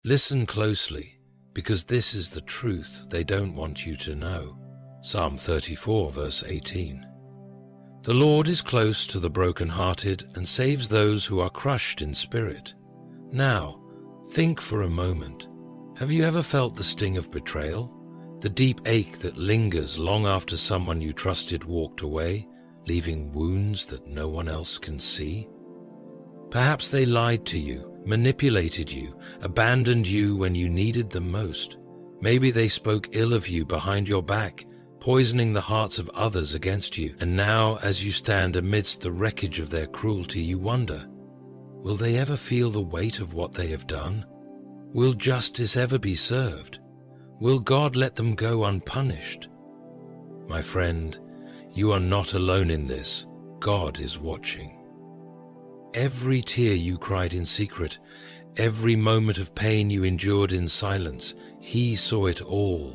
Listen closely, because this is the truth they don't want you to know. Psalm 34, verse 18. The Lord is close to the broken-hearted and saves those who are crushed in spirit. Now, think for a moment. Have you ever felt the sting of betrayal? The deep ache that lingers long after someone you trusted walked away, leaving wounds that no one else can see? Perhaps they lied to you, manipulated you, abandoned you when you needed them most. Maybe they spoke ill of you behind your back, poisoning the hearts of others against you. And now, as you stand amidst the wreckage of their cruelty, you wonder, will they ever feel the weight of what they have done? Will justice ever be served? Will God let them go unpunished? My friend, you are not alone in this. God is watching. Every tear you cried in secret, every moment of pain you endured in silence, He saw it all.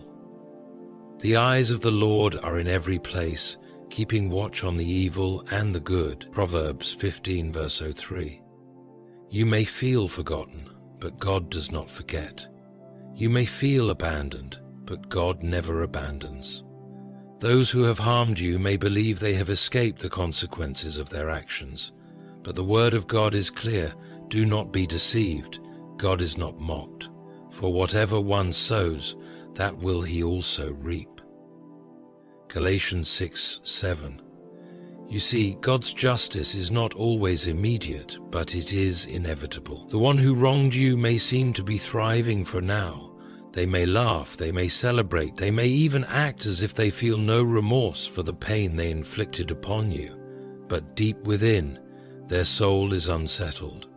The eyes of the Lord are in every place, keeping watch on the evil and the good. Proverbs 15, verse 03. You may feel forgotten, but God does not forget. You may feel abandoned, but God never abandons. Those who have harmed you may believe they have escaped the consequences of their actions, but the word of God is clear. Do not be deceived. God is not mocked. For whatever one sows, that will he also reap. Galatians 6:7. You see, God's justice is not always immediate, but it is inevitable. The one who wronged you may seem to be thriving for now. They may laugh, they may celebrate, they may even act as if they feel no remorse for the pain they inflicted upon you. But deep within, their soul is unsettled.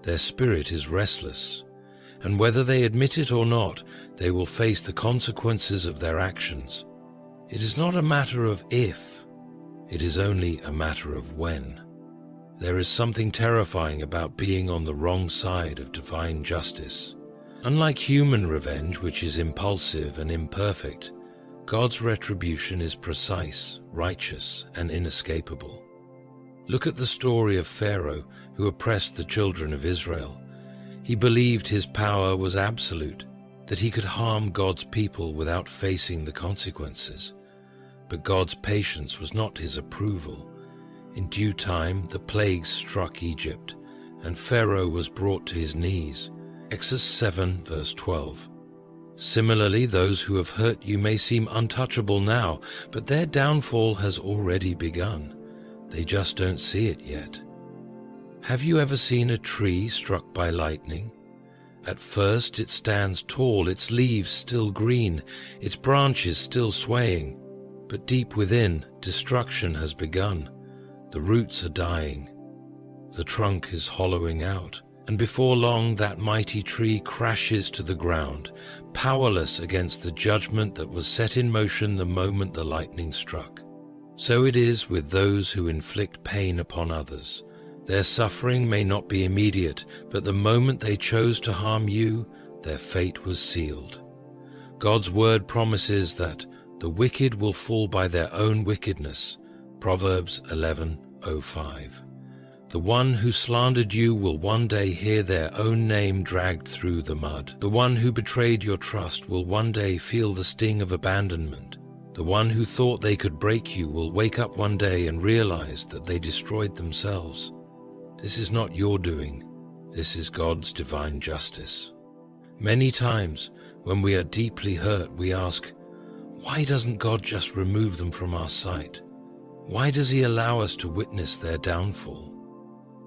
Their spirit is restless. And whether they admit it or not, they will face the consequences of their actions. It is not a matter of if, it is only a matter of when. There is something terrifying about being on the wrong side of divine justice. Unlike human revenge, which is impulsive and imperfect, God's retribution is precise, righteous, and inescapable. Look at the story of Pharaoh, who oppressed the children of Israel. He believed his power was absolute, that he could harm God's people without facing the consequences. But God's patience was not his approval. In due time, the plagues struck Egypt, and Pharaoh was brought to his knees. Exodus 7, verse 12. Similarly, those who have hurt you may seem untouchable now, but their downfall has already begun. They just don't see it yet. Have you ever seen a tree struck by lightning? At first it stands tall, its leaves still green, its branches still swaying. But deep within, destruction has begun. The roots are dying. The trunk is hollowing out. And before long that mighty tree crashes to the ground, powerless against the judgment that was set in motion the moment the lightning struck. So it is with those who inflict pain upon others. Their suffering may not be immediate, but the moment they chose to harm you, their fate was sealed. God's word promises that the wicked will fall by their own wickedness. Proverbs 11:05. The one who slandered you will one day hear their own name dragged through the mud. The one who betrayed your trust will one day feel the sting of abandonment. The one who thought they could break you will wake up one day and realize that they destroyed themselves. This is not your doing. This is God's divine justice. Many times, when we are deeply hurt, we ask, why doesn't God just remove them from our sight? Why does He allow us to witness their downfall?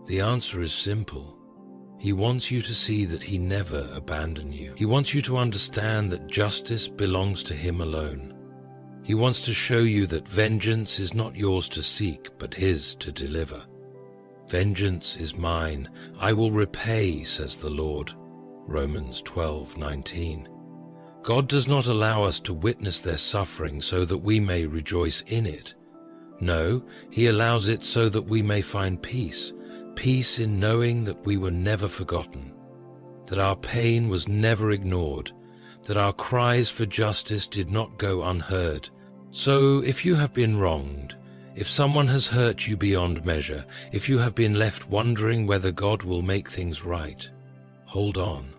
The answer is simple. He wants you to see that He never abandoned you. He wants you to understand that justice belongs to Him alone. He wants to show you that vengeance is not yours to seek, but His to deliver. Vengeance is mine, I will repay, says the Lord. Romans 12:19. God does not allow us to witness their suffering so that we may rejoice in it. No, He allows it so that we may find peace. Peace in knowing that we were never forgotten, that our pain was never ignored, that our cries for justice did not go unheard. So if you have been wronged, if someone has hurt you beyond measure, if you have been left wondering whether God will make things right, hold on.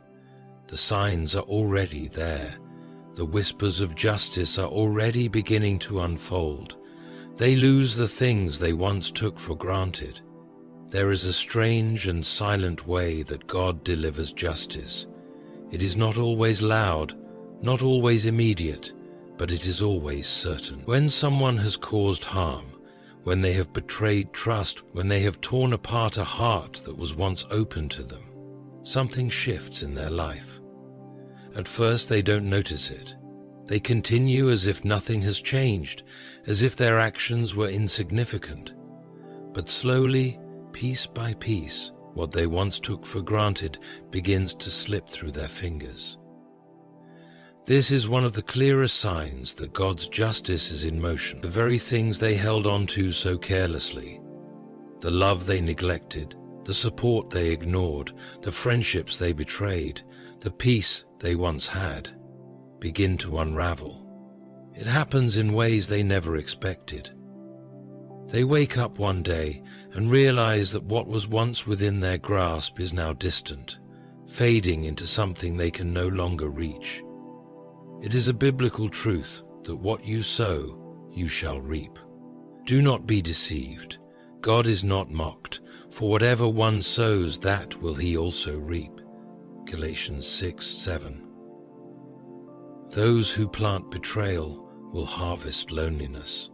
The signs are already there. The whispers of justice are already beginning to unfold. They lose the things they once took for granted. There is a strange and silent way that God delivers justice. It is not always loud, not always immediate, but it is always certain. When someone has caused harm, when they have betrayed trust, when they have torn apart a heart that was once open to them, something shifts in their life. At first they don't notice it. They continue as if nothing has changed, as if their actions were insignificant. But slowly, piece by piece, what they once took for granted begins to slip through their fingers. This is one of the clearest signs that God's justice is in motion. The very things they held on to so carelessly, the love they neglected, the support they ignored, the friendships they betrayed, the peace they once had, begin to unravel. It happens in ways they never expected. They wake up one day and realize that what was once within their grasp is now distant, fading into something they can no longer reach. It is a biblical truth that what you sow, you shall reap. Do not be deceived. God is not mocked, for whatever one sows, that will he also reap. Galatians 6:7. Those who plant betrayal will harvest loneliness.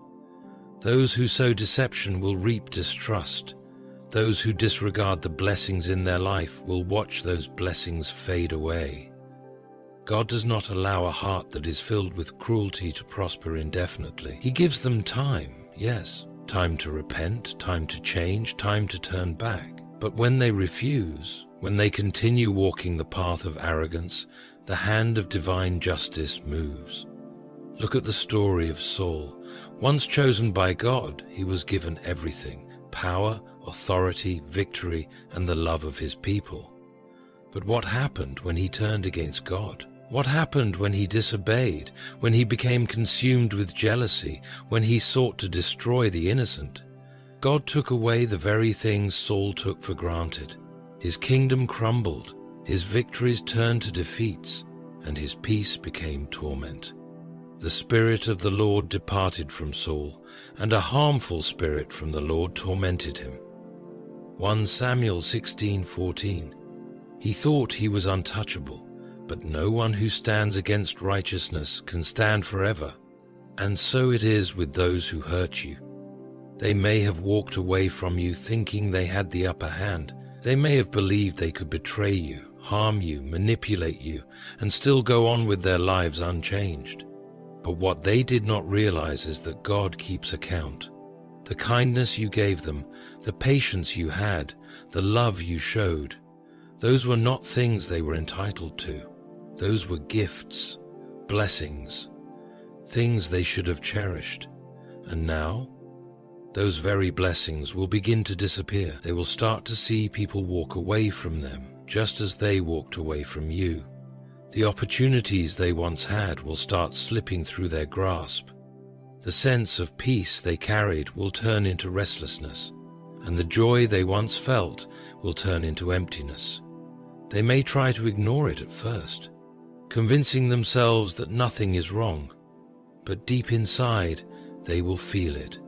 Those who sow deception will reap distrust. Those who disregard the blessings in their life will watch those blessings fade away. God does not allow a heart that is filled with cruelty to prosper indefinitely. He gives them time, yes, time to repent, time to change, time to turn back. But when they refuse, when they continue walking the path of arrogance, the hand of divine justice moves. Look at the story of Saul. Once chosen by God, he was given everything: power, authority, victory, and the love of his people. But what happened when he turned against God? What happened when he disobeyed, when he became consumed with jealousy, when he sought to destroy the innocent? God took away the very things Saul took for granted. His kingdom crumbled, his victories turned to defeats, and his peace became torment. The Spirit of the Lord departed from Saul, and a harmful spirit from the Lord tormented him. 1 Samuel 16:14. He thought he was untouchable, but no one who stands against righteousness can stand forever. And so it is with those who hurt you. They may have walked away from you thinking they had the upper hand. They may have believed they could betray you, harm you, manipulate you, and still go on with their lives unchanged. But what they did not realize is that God keeps account. The kindness you gave them, the patience you had, the love you showed, those were not things they were entitled to. Those were gifts, blessings, things they should have cherished. And now, those very blessings will begin to disappear. They will start to see people walk away from them, just as they walked away from you. The opportunities they once had will start slipping through their grasp. The sense of peace they carried will turn into restlessness, and the joy they once felt will turn into emptiness. They may try to ignore it at first, convincing themselves that nothing is wrong, but deep inside they will feel it,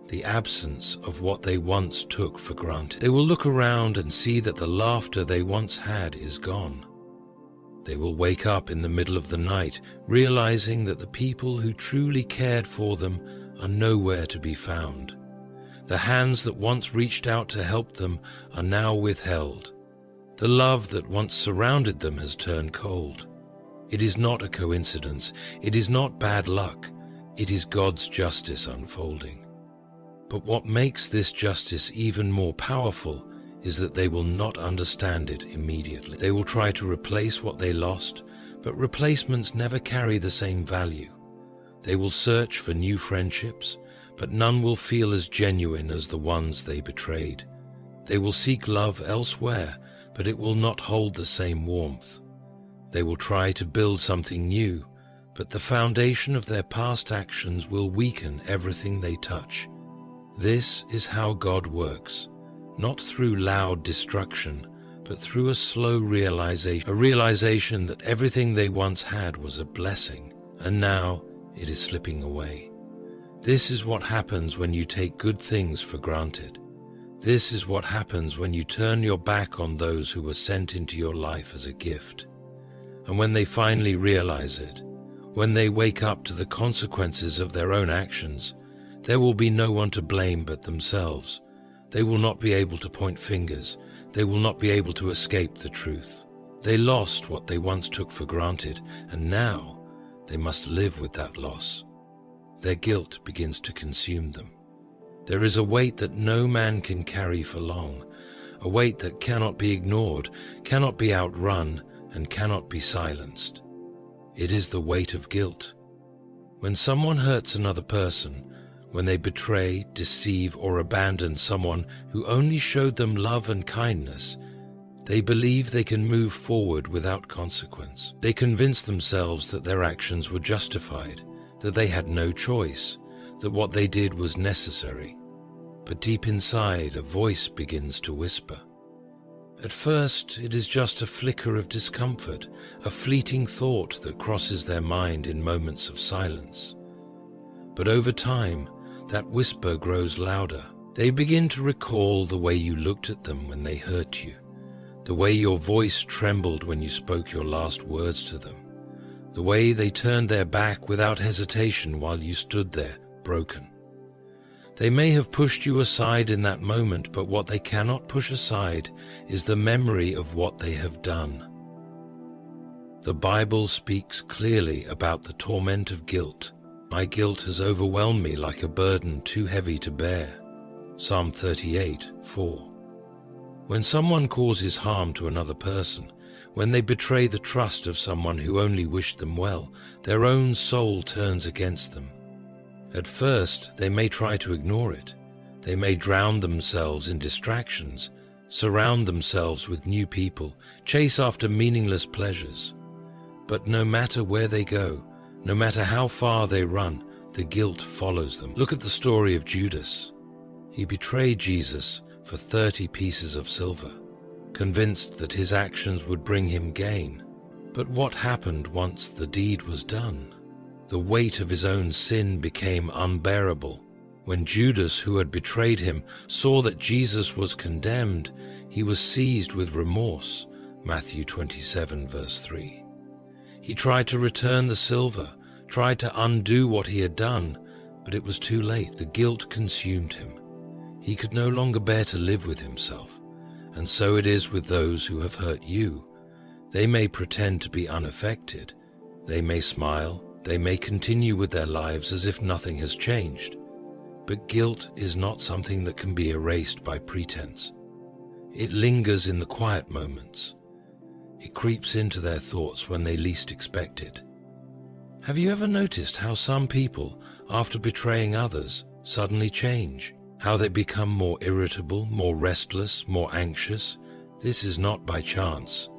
the absence of what they once took for granted. They will look around and see that the laughter they once had is gone. They will wake up in the middle of the night, realizing that the people who truly cared for them are nowhere to be found. The hands that once reached out to help them are now withheld. The love that once surrounded them has turned cold. It is not a coincidence. It is not bad luck. It is God's justice unfolding. But what makes this justice even more powerful is that they will not understand it immediately. They will try to replace what they lost, but replacements never carry the same value. They will search for new friendships, but none will feel as genuine as the ones they betrayed. They will seek love elsewhere, but it will not hold the same warmth. They will try to build something new, but the foundation of their past actions will weaken everything they touch. This is how God works, not through loud destruction, but through a slow realization, a realization that everything they once had was a blessing, and now it is slipping away. This is what happens when you take good things for granted. This is what happens when you turn your back on those who were sent into your life as a gift. And when they finally realize it, when they wake up to the consequences of their own actions, there will be no one to blame but themselves. They will not be able to point fingers. They will not be able to escape the truth. They lost what they once took for granted, and now they must live with that loss. Their guilt begins to consume them. There is a weight that no man can carry for long, a weight that cannot be ignored, cannot be outrun, and cannot be silenced. It is the weight of guilt. When someone hurts another person, when they betray, deceive, or abandon someone who only showed them love and kindness, they believe they can move forward without consequence. They convince themselves that their actions were justified, that they had no choice, that what they did was necessary. But deep inside, a voice begins to whisper. At first, it is just a flicker of discomfort, a fleeting thought that crosses their mind in moments of silence. But over time, that whisper grows louder. They begin to recall the way you looked at them when they hurt you, the way your voice trembled when you spoke your last words to them, the way they turned their back without hesitation while you stood there, broken. They may have pushed you aside in that moment, but what they cannot push aside is the memory of what they have done. The Bible speaks clearly about the torment of guilt. My guilt has overwhelmed me like a burden too heavy to bear. Psalm 38:4. When someone causes harm to another person, when they betray the trust of someone who only wished them well, their own soul turns against them. At first, they may try to ignore it. They may drown themselves in distractions, surround themselves with new people, chase after meaningless pleasures. But no matter where they go, no matter how far they run, the guilt follows them. Look at the story of Judas. He betrayed Jesus for 30 pieces of silver, convinced that his actions would bring him gain. But what happened once the deed was done? The weight of his own sin became unbearable. When Judas, who had betrayed him, saw that Jesus was condemned, he was seized with remorse. Matthew 27:3. He tried to return the silver, tried to undo what he had done, but it was too late. The guilt consumed him. He could no longer bear to live with himself. And so it is with those who have hurt you. They may pretend to be unaffected. They may smile. They may continue with their lives as if nothing has changed. But guilt is not something that can be erased by pretense. It lingers in the quiet moments. It creeps into their thoughts when they least expect it. Have you ever noticed how some people, after betraying others, suddenly change? How they become more irritable, more restless, more anxious? This is not by chance.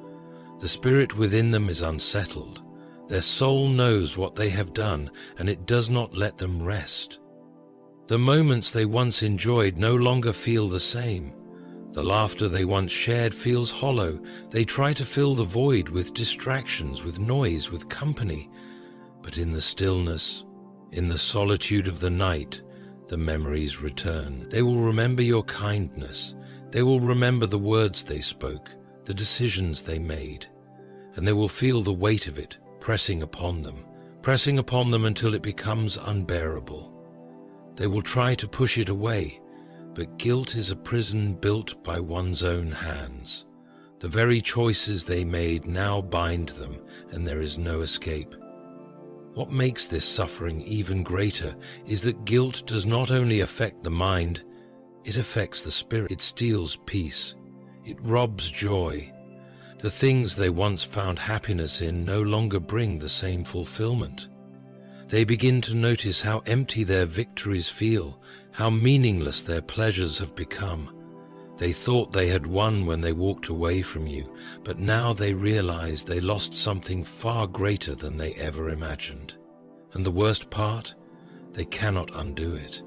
The spirit within them is unsettled. Their soul knows what they have done, and it does not let them rest. The moments they once enjoyed no longer feel the same. The laughter they once shared feels hollow. They try to fill the void with distractions, with noise, with company. But in the stillness, in the solitude of the night, the memories return. They will remember your kindness. They will remember the words they spoke, the decisions they made, and they will feel the weight of it pressing upon them until it becomes unbearable. They will try to push it away, but guilt is a prison built by one's own hands. The very choices they made now bind them, and there is no escape. What makes this suffering even greater is that guilt does not only affect the mind, it affects the spirit. It steals peace. It robs joy. The things they once found happiness in no longer bring the same fulfillment. They begin to notice how empty their victories feel, how meaningless their pleasures have become. They thought they had won when they walked away from you, but now they realize they lost something far greater than they ever imagined. And the worst part? They cannot undo it.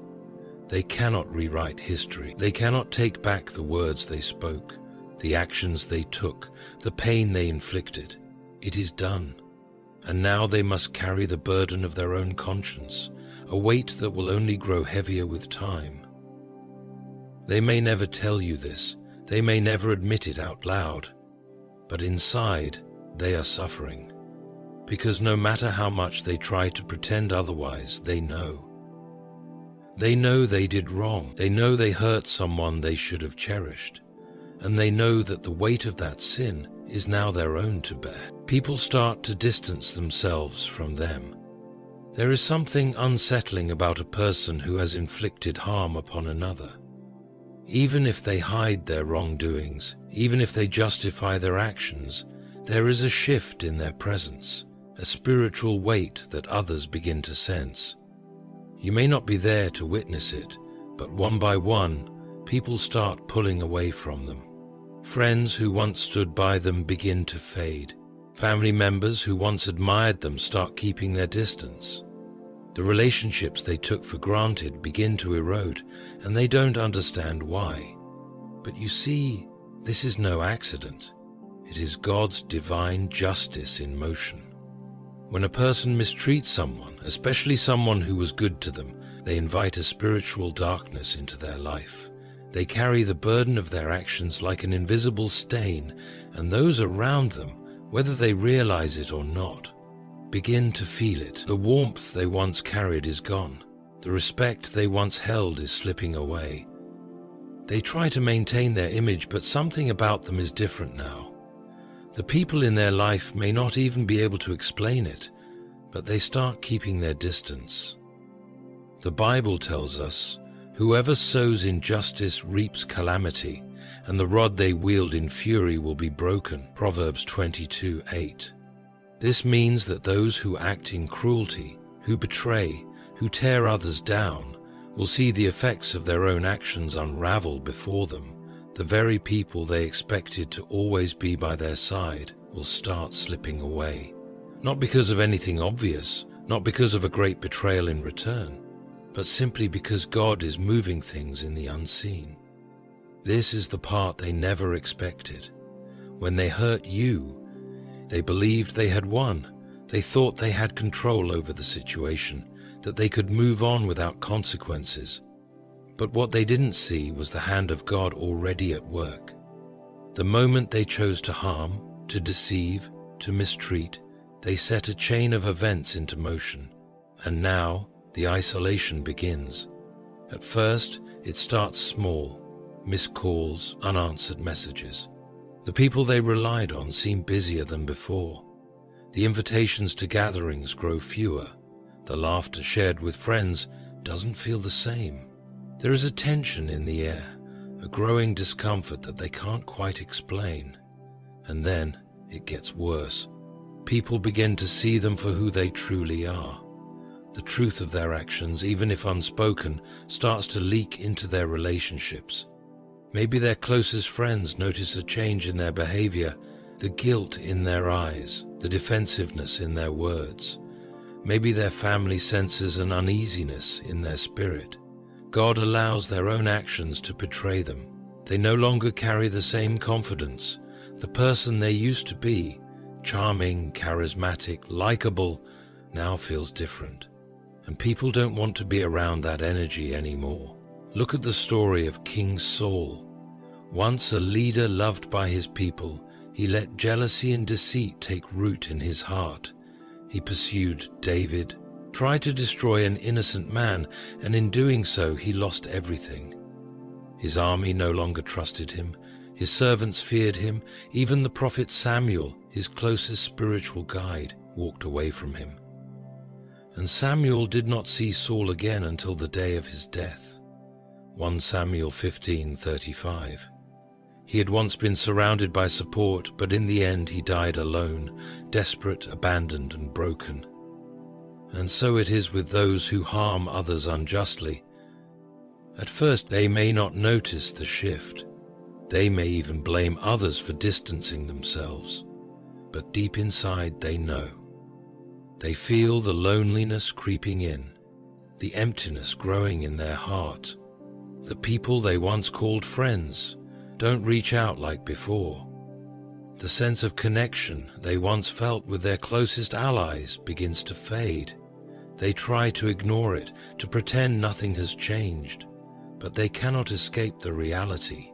They cannot rewrite history. They cannot take back the words they spoke, the actions they took, the pain they inflicted. It is done, and now they must carry the burden of their own conscience, a weight that will only grow heavier with time. They may never tell you this, they may never admit it out loud, but inside they are suffering, because no matter how much they try to pretend otherwise, they know. They know they did wrong, they know they hurt someone they should have cherished, and they know that the weight of that sin is now their own to bear. People start to distance themselves from them. There is something unsettling about a person who has inflicted harm upon another. Even if they hide their wrongdoings, even if they justify their actions, there is a shift in their presence, a spiritual weight that others begin to sense. You may not be there to witness it, but one by one, people start pulling away from them. Friends who once stood by them begin to fade. Family members who once admired them start keeping their distance. The relationships they took for granted begin to erode, and they don't understand why. But you see, this is no accident. It is God's divine justice in motion. When a person mistreats someone, especially someone who was good to them, they invite a spiritual darkness into their life. They carry the burden of their actions like an invisible stain, and those around them, whether they realize it or not, begin to feel it. The warmth they once carried is gone. The respect they once held is slipping away. They try to maintain their image, but something about them is different now. The people in their life may not even be able to explain it, but they start keeping their distance. The Bible tells us, "Whoever sows injustice reaps calamity, and the rod they wield in fury will be broken." Proverbs 22:8. This means that those who act in cruelty, who betray, who tear others down, will see the effects of their own actions unravel before them. The very people they expected to always be by their side will start slipping away. Not because of anything obvious, not because of a great betrayal in return, but simply because God is moving things in the unseen. This is the part they never expected. When they hurt you, they believed they had won. They thought they had control over the situation, that they could move on without consequences. But what they didn't see was the hand of God already at work. The moment they chose to harm, to deceive, to mistreat, they set a chain of events into motion. And now the isolation begins. At first, it starts small, missed calls, unanswered messages. The people they relied on seem busier than before. The invitations to gatherings grow fewer. The laughter shared with friends doesn't feel the same. There is a tension in the air, a growing discomfort that they can't quite explain. And then it gets worse. People begin to see them for who they truly are. The truth of their actions, even if unspoken, starts to leak into their relationships. Maybe their closest friends notice a change in their behavior, the guilt in their eyes, the defensiveness in their words. Maybe their family senses an uneasiness in their spirit. God allows their own actions to betray them. They no longer carry the same confidence. The person they used to be, charming, charismatic, likable, now feels different. And people don't want to be around that energy anymore. Look at the story of King Saul. Once a leader loved by his people, he let jealousy and deceit take root in his heart. He pursued David, tried to destroy an innocent man, and in doing so he lost everything. His army no longer trusted him, his servants feared him, even the prophet Samuel, his closest spiritual guide, walked away from him. And Samuel did not see Saul again until the day of his death. 1 Samuel 15:35. He had once been surrounded by support, but in the end he died alone, desperate, abandoned, and broken. And so it is with those who harm others unjustly. At first they may not notice the shift. They may even blame others for distancing themselves. But deep inside they know. They feel the loneliness creeping in, the emptiness growing in their heart. The people they once called friends don't reach out like before. The sense of connection they once felt with their closest allies begins to fade. They try to ignore it, to pretend nothing has changed, but they cannot escape the reality.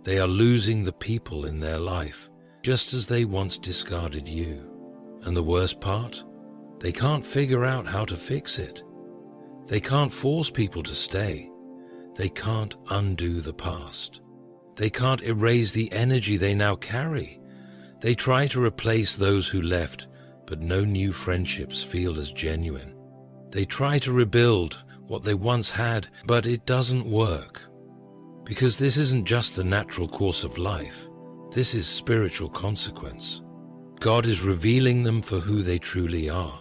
They are losing the people in their life, just as they once discarded you. And the worst part? They can't figure out how to fix it. They can't force people to stay. They can't undo the past. They can't erase the energy they now carry. They try to replace those who left, but no new friendships feel as genuine. They try to rebuild what they once had, but it doesn't work. Because this isn't just the natural course of life. This is spiritual consequence. God is revealing them for who they truly are.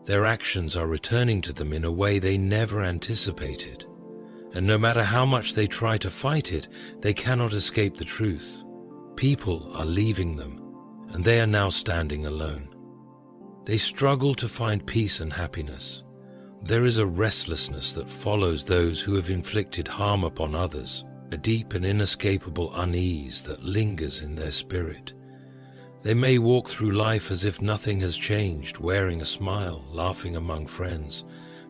Their actions are returning to them in a way they never anticipated. And no matter how much they try to fight it, they cannot escape the truth. People are leaving them, and they are now standing alone. They struggle to find peace and happiness. There is a restlessness that follows those who have inflicted harm upon others, a deep and inescapable unease that lingers in their spirit. They may walk through life as if nothing has changed, wearing a smile, laughing among friends,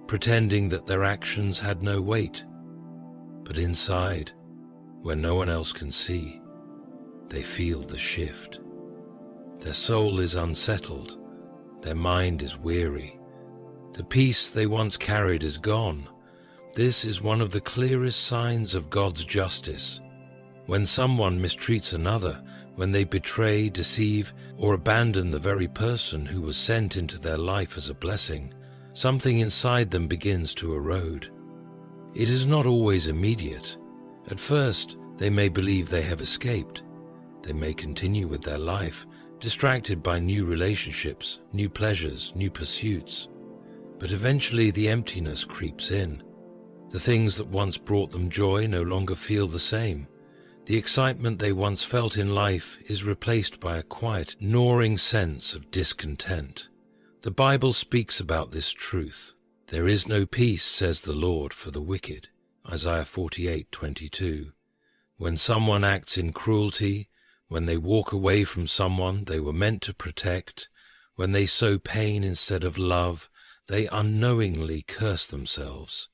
pretending that their actions had no weight. But inside, where no one else can see, they feel the shift. Their soul is unsettled, their mind is weary. The peace they once carried is gone. This is one of the clearest signs of God's justice. When someone mistreats another, when they betray, deceive, or abandon the very person who was sent into their life as a blessing, something inside them begins to erode. It is not always immediate. At first, they may believe they have escaped. They may continue with their life, distracted by new relationships, new pleasures, new pursuits. But eventually the emptiness creeps in. The things that once brought them joy no longer feel the same. The excitement they once felt in life is replaced by a quiet, gnawing sense of discontent. The Bible speaks about this truth. There is no peace, says the Lord, for the wicked. Isaiah 48:22. When someone acts in cruelty, when they walk away from someone they were meant to protect, when they sow pain instead of love, they unknowingly curse themselves.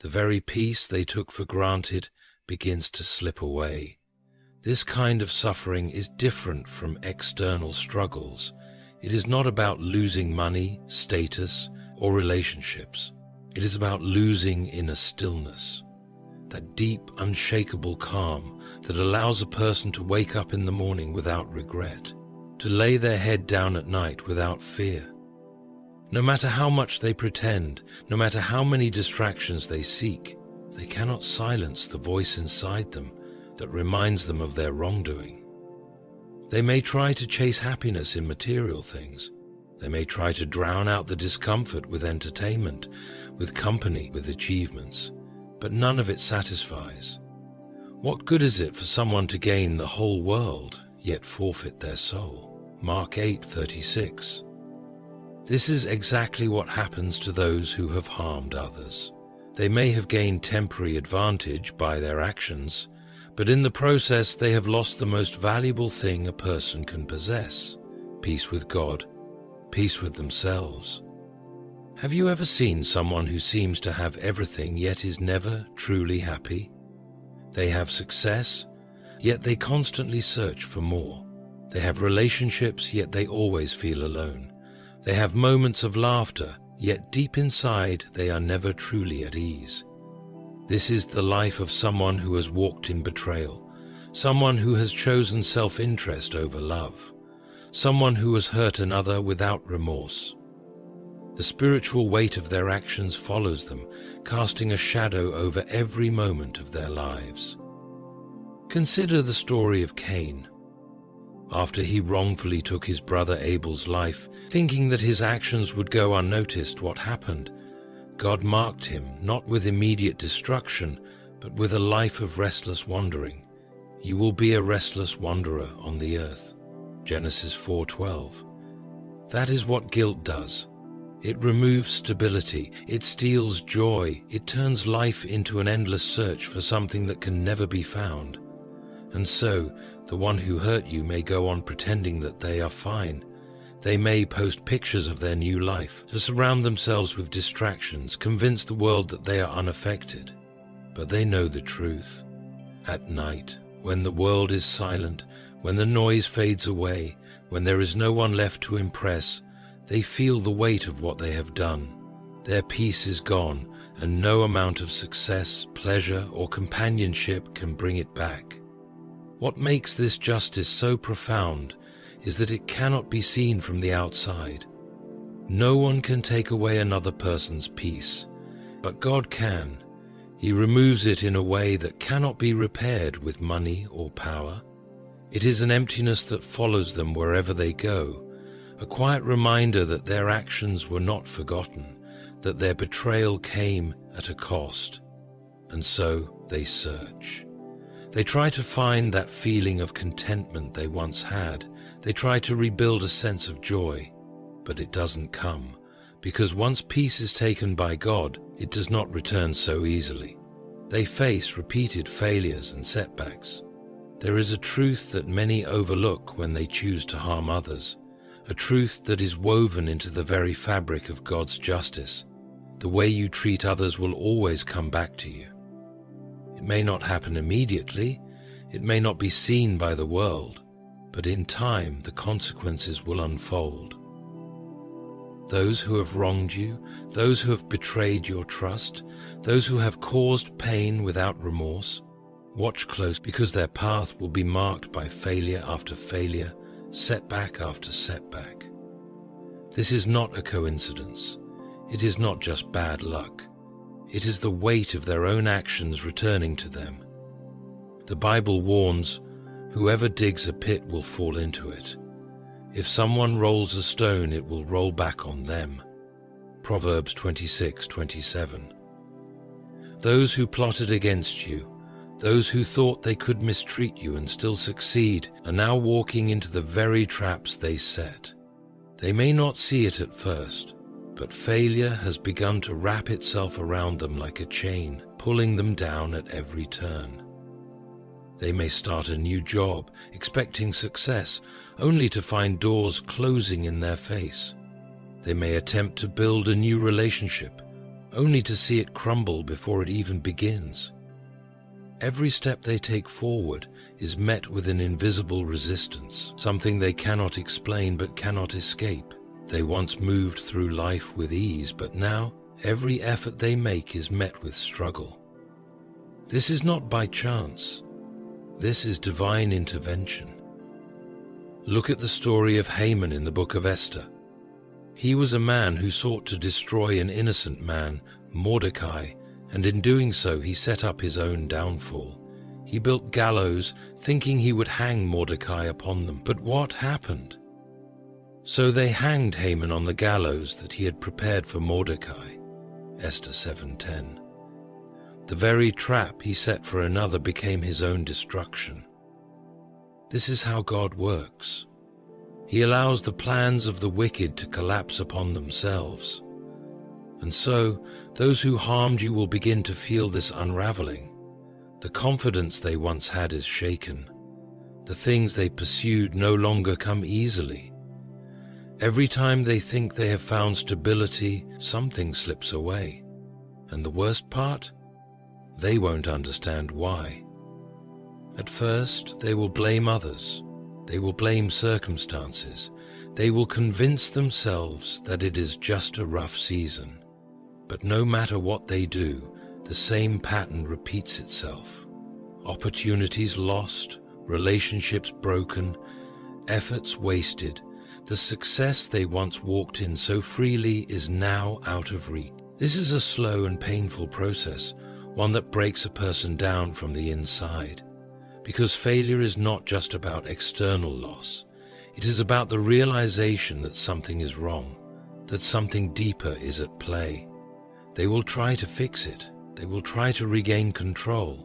The very peace they took for granted begins to slip away. This kind of suffering is different from external struggles. It is not about losing money, status, or relationships. It is about losing inner stillness, that deep, unshakable calm that allows a person to wake up in the morning without regret, to lay their head down at night without fear. No matter how much they pretend, no matter how many distractions they seek, they cannot silence the voice inside them that reminds them of their wrongdoing. They may try to chase happiness in material things. They may try to drown out the discomfort with entertainment, with company, with achievements, but none of it satisfies. What good is it for someone to gain the whole world, yet forfeit their soul? Mark 8:36. This is exactly what happens to those who have harmed others. They may have gained temporary advantage by their actions, but in the process they have lost the most valuable thing a person can possess: peace with God, peace with themselves. Have you ever seen someone who seems to have everything yet is never truly happy? They have success, yet they constantly search for more. They have relationships, yet they always feel alone. They have moments of laughter, yet deep inside they are never truly at ease. This is the life of someone who has walked in betrayal, someone who has chosen self-interest over love, someone who has hurt another without remorse. The spiritual weight of their actions follows them, casting a shadow over every moment of their lives. Consider the story of Cain. After he wrongfully took his brother Abel's life, thinking that his actions would go unnoticed, what happened? God marked him not with immediate destruction, but with a life of restless wandering. You will be a restless wanderer on the earth. Genesis 4:12. That is what guilt does. It removes stability, it steals joy, it turns life into an endless search for something that can never be found. And so, the one who hurt you may go on pretending that they are fine. They may post pictures of their new life to surround themselves with distractions, convince the world that they are unaffected. But they know the truth. At night, when the world is silent, when the noise fades away, when there is no one left to impress, they feel the weight of what they have done. Their peace is gone, and no amount of success, pleasure, or companionship can bring it back. What makes this justice so profound is that it cannot be seen from the outside. No one can take away another person's peace, but God can. He removes it in a way that cannot be repaired with money or power. It is an emptiness that follows them wherever they go, a quiet reminder that their actions were not forgotten, that their betrayal came at a cost. And so they search. They try to find that feeling of contentment they once had. They try to rebuild a sense of joy, but it doesn't come, because once peace is taken by God, it does not return so easily. They face repeated failures and setbacks. There is a truth that many overlook when they choose to harm others, a truth that is woven into the very fabric of God's justice. The way you treat others will always come back to you. It may not happen immediately, it may not be seen by the world, but in time the consequences will unfold. Those who have wronged you, those who have betrayed your trust, those who have caused pain without remorse, watch close, because their path will be marked by failure after failure, setback after setback. This is not a coincidence. It is not just bad luck. It is the weight of their own actions returning to them. The Bible warns, whoever digs a pit will fall into it. If someone rolls a stone, it will roll back on them. Proverbs 26:27. Those who plotted against you, those who thought they could mistreat you and still succeed, are now walking into the very traps they set. They may not see it at first, but failure has begun to wrap itself around them like a chain, pulling them down at every turn. They may start a new job, expecting success, only to find doors closing in their face. They may attempt to build a new relationship, only to see it crumble before it even begins. Every step they take forward is met with an invisible resistance, something they cannot explain but cannot escape. They once moved through life with ease, but now every effort they make is met with struggle. This is not by chance. This is divine intervention. Look at the story of Haman in the book of Esther. He was a man who sought to destroy an innocent man, Mordecai, and in doing so he set up his own downfall. He built gallows, thinking he would hang Mordecai upon them. But what happened? So they hanged Haman on the gallows that he had prepared for Mordecai. Esther 7:10. The very trap he set for another became his own destruction. This is how God works. He allows the plans of the wicked to collapse upon themselves. And so, those who harmed you will begin to feel this unraveling. The confidence they once had is shaken. The things they pursued no longer come easily. Every time they think they have found stability, something slips away. And the worst part? They won't understand why. At first, they will blame others. They will blame circumstances. They will convince themselves that it is just a rough season. But no matter what they do, the same pattern repeats itself. Opportunities lost, relationships broken, efforts wasted. The success they once walked in so freely is now out of reach. This is a slow and painful process, one that breaks a person down from the inside. Because failure is not just about external loss. It is about the realization that something is wrong, that something deeper is at play. They will try to fix it. They will try to regain control.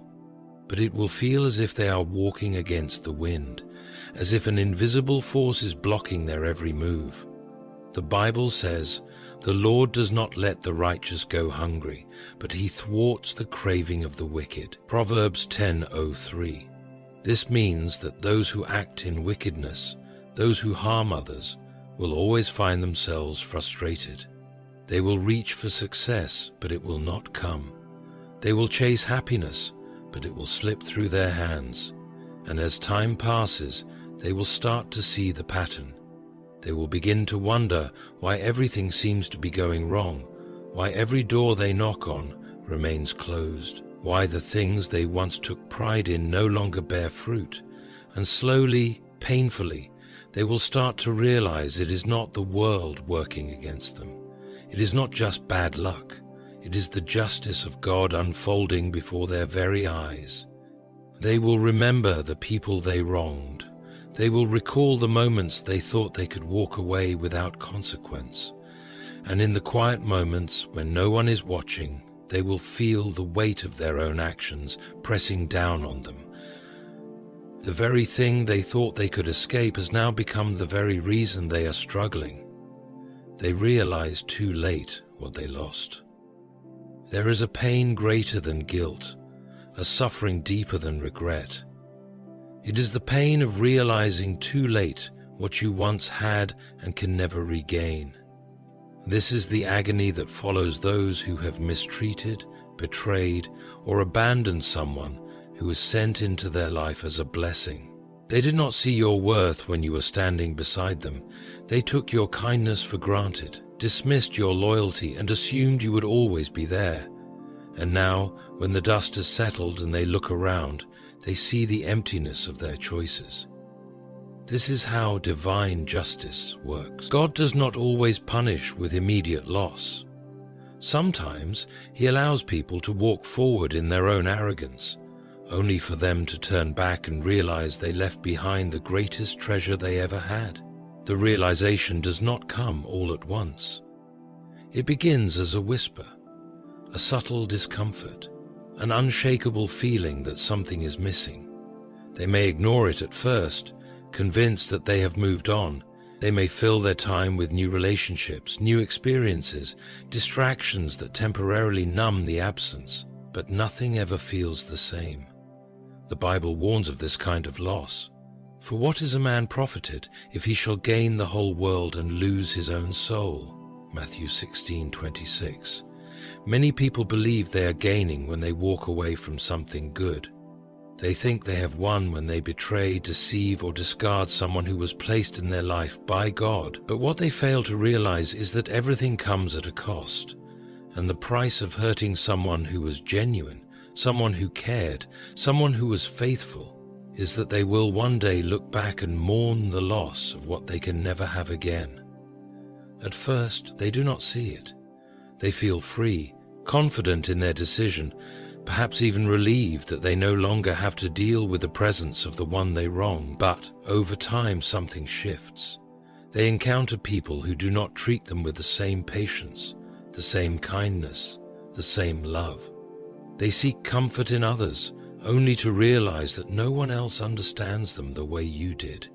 But it will feel as if they are walking against the wind, as if an invisible force is blocking their every move. The Bible says, "The Lord does not let the righteous go hungry, but he thwarts the craving of the wicked." Proverbs 10:03. This means that those who act in wickedness, those who harm others, will always find themselves frustrated. They will reach for success, but it will not come. They will chase happiness, but it will slip through their hands. And as time passes, they will start to see the pattern. They will begin to wonder why everything seems to be going wrong, why every door they knock on remains closed, why the things they once took pride in no longer bear fruit, and slowly, painfully, they will start to realize it is not the world working against them. It is not just bad luck. It is the justice of God unfolding before their very eyes. They will remember the people they wronged. They will recall the moments they thought they could walk away without consequence. And in the quiet moments when no one is watching, they will feel the weight of their own actions pressing down on them. The very thing they thought they could escape has now become the very reason they are struggling. They realize too late what they lost. There is a pain greater than guilt, a suffering deeper than regret. It is the pain of realizing too late what you once had and can never regain. This is the agony that follows those who have mistreated, betrayed, or abandoned someone who was sent into their life as a blessing. They did not see your worth when you were standing beside them. They took your kindness for granted, dismissed your loyalty, and assumed you would always be there. And now, when the dust has settled and they look around, they see the emptiness of their choices. This is how divine justice works. God does not always punish with immediate loss. Sometimes He allows people to walk forward in their own arrogance, only for them to turn back and realize they left behind the greatest treasure they ever had. The realization does not come all at once. It begins as a whisper, a subtle discomfort, an unshakable feeling that something is missing. They may ignore it at first, convinced that they have moved on. They may fill their time with new relationships, new experiences, distractions that temporarily numb the absence, but nothing ever feels the same. The Bible warns of this kind of loss. For what is a man profited if he shall gain the whole world and lose his own soul? Matthew 16:26. Many people believe they are gaining when they walk away from something good. They think they have won when they betray, deceive, or discard someone who was placed in their life by God. But what they fail to realize is that everything comes at a cost, and the price of hurting someone who was genuine, someone who cared, someone who was faithful, is that they will one day look back and mourn the loss of what they can never have again. At first, they do not see it. They feel free, confident in their decision, perhaps even relieved that they no longer have to deal with the presence of the one they wronged. But over time, something shifts. They encounter people who do not treat them with the same patience, the same kindness, the same love. They seek comfort in others, only to realize that no one else understands them the way you did.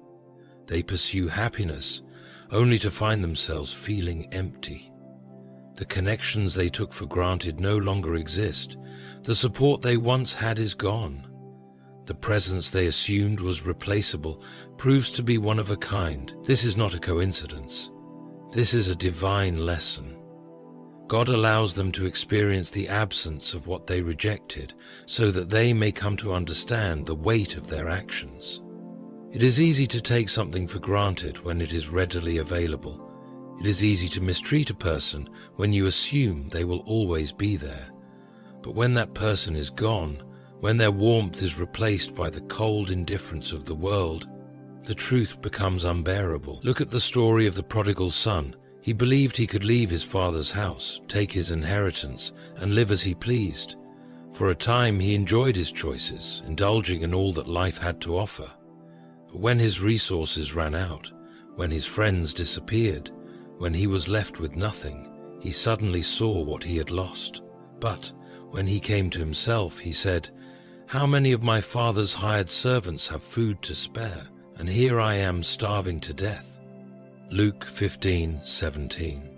They pursue happiness, only to find themselves feeling empty. The connections they took for granted no longer exist. The support they once had is gone. The presence they assumed was replaceable proves to be one of a kind. This is not a coincidence. This is a divine lesson. God allows them to experience the absence of what they rejected so that they may come to understand the weight of their actions. It is easy to take something for granted when it is readily available. It is easy to mistreat a person when you assume they will always be there. But when that person is gone, when their warmth is replaced by the cold indifference of the world, the truth becomes unbearable. Look at the story of the prodigal son. He believed he could leave his father's house, take his inheritance, and live as he pleased. For a time he enjoyed his choices, indulging in all that life had to offer. But when his resources ran out, when his friends disappeared, when he was left with nothing, he suddenly saw what he had lost. But when he came to himself, he said, "How many of my father's hired servants have food to spare, and here I am starving to death?" Luke 15:17.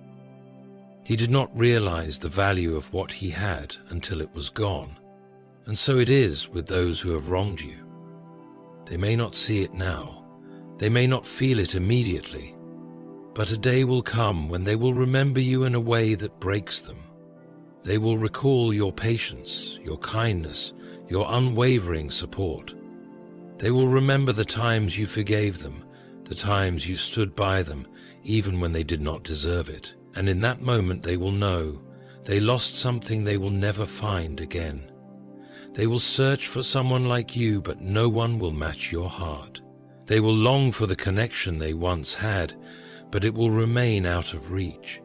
He did not realize the value of what he had until it was gone. And so it is with those who have wronged you. They may not see it now. They may not feel it immediately. But a day will come when they will remember you in a way that breaks them. They will recall your patience, your kindness, your unwavering support. They will remember the times you forgave them, the times you stood by them, even when they did not deserve it. And in that moment they will know they lost something they will never find again. They will search for someone like you, but no one will match your heart. They will long for the connection they once had, but it will remain out of reach.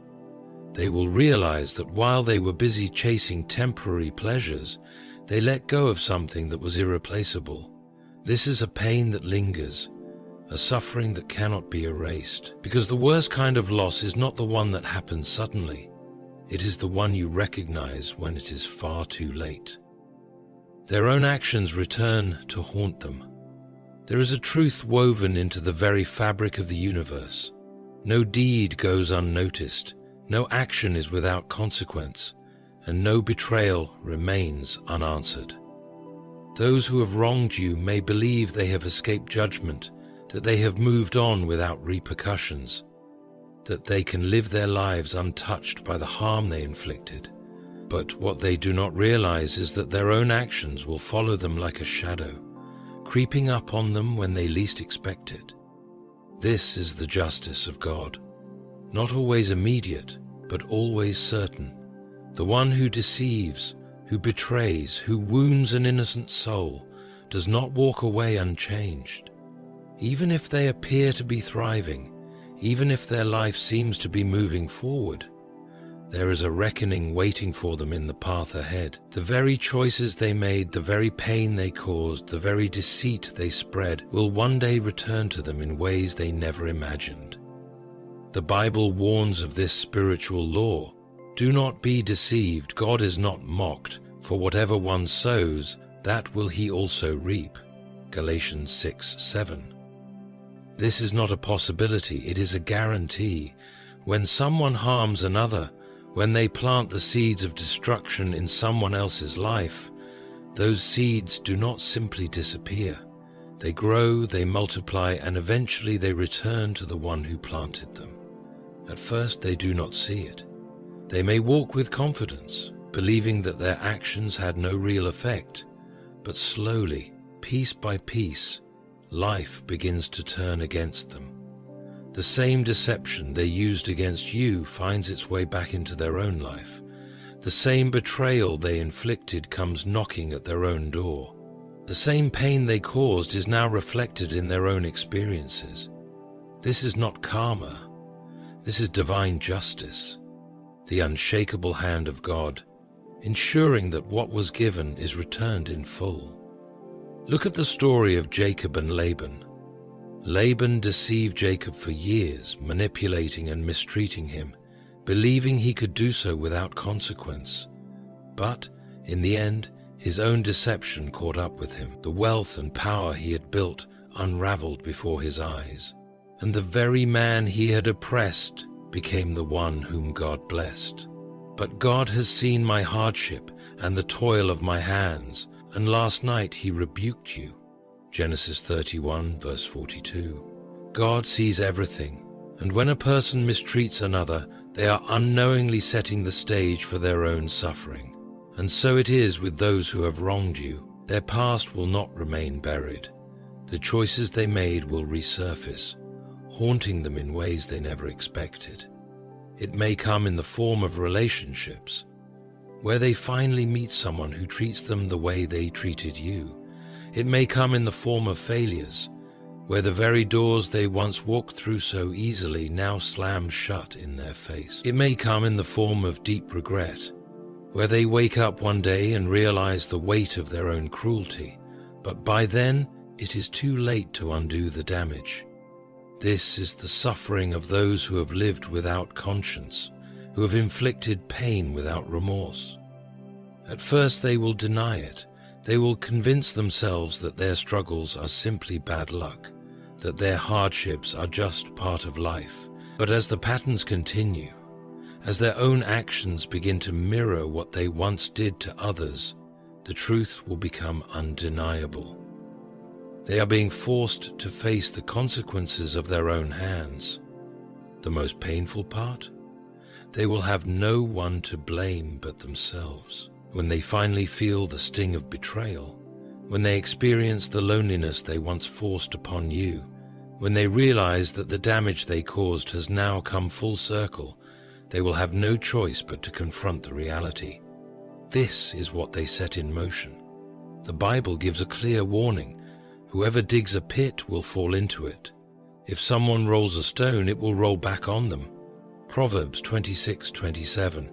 They will realize that while they were busy chasing temporary pleasures, they let go of something that was irreplaceable. This is a pain that lingers, a suffering that cannot be erased, because the worst kind of loss is not the one that happens suddenly. It is the one you recognize when it is far too late. Their own actions return to haunt them. There is a truth woven into the very fabric of the universe. No deed goes unnoticed. No action is without consequence, and no betrayal remains unanswered. Those who have wronged you may believe they have escaped judgment, that they have moved on without repercussions, that they can live their lives untouched by the harm they inflicted. But what they do not realize is that their own actions will follow them like a shadow, creeping up on them when they least expect it. This is the justice of God. Not always immediate, but always certain. The one who deceives, who betrays, who wounds an innocent soul, does not walk away unchanged. Even if they appear to be thriving, even if their life seems to be moving forward, there is a reckoning waiting for them in the path ahead. The very choices they made, the very pain they caused, the very deceit they spread will one day return to them in ways they never imagined. The Bible warns of this spiritual law. Do not be deceived. God is not mocked. For whatever one sows, that will he also reap. Galatians 6:7. This is not a possibility, it is a guarantee. When someone harms another, when they plant the seeds of destruction in someone else's life, those seeds do not simply disappear. They grow, they multiply, and eventually they return to the one who planted them. At first they do not see it. They may walk with confidence, believing that their actions had no real effect, but slowly, piece by piece, life begins to turn against them. The same deception they used against you finds its way back into their own life. The same betrayal they inflicted comes knocking at their own door. The same pain they caused is now reflected in their own experiences. This is not karma. This is divine justice, the unshakable hand of God, ensuring that what was given is returned in full. Look at the story of Jacob and Laban. Laban deceived Jacob for years, manipulating and mistreating him, believing he could do so without consequence. But, in the end, his own deception caught up with him. The wealth and power he had built unraveled before his eyes, and the very man he had oppressed became the one whom God blessed. But God has seen my hardship and the toil of my hands, and last night he rebuked you. Genesis 31, verse 42. God sees everything, and when a person mistreats another, they are unknowingly setting the stage for their own suffering. And so it is with those who have wronged you. Their past will not remain buried. The choices they made will resurface, haunting them in ways they never expected. It may come in the form of relationships, where they finally meet someone who treats them the way they treated you. It may come in the form of failures, where the very doors they once walked through so easily now slam shut in their face. It may come in the form of deep regret, where they wake up one day and realize the weight of their own cruelty, but by then it is too late to undo the damage. This is the suffering of those who have lived without conscience, who have inflicted pain without remorse. At first they will deny it. They will convince themselves that their struggles are simply bad luck, that their hardships are just part of life. But as the patterns continue, as their own actions begin to mirror what they once did to others, the truth will become undeniable. They are being forced to face the consequences of their own hands. The most painful part? They will have no one to blame but themselves. When they finally feel the sting of betrayal, when they experience the loneliness they once forced upon you, when they realize that the damage they caused has now come full circle, they will have no choice but to confront the reality. This is what they set in motion. The Bible gives a clear warning. Whoever digs a pit will fall into it. If someone rolls a stone, it will roll back on them. Proverbs 26:27.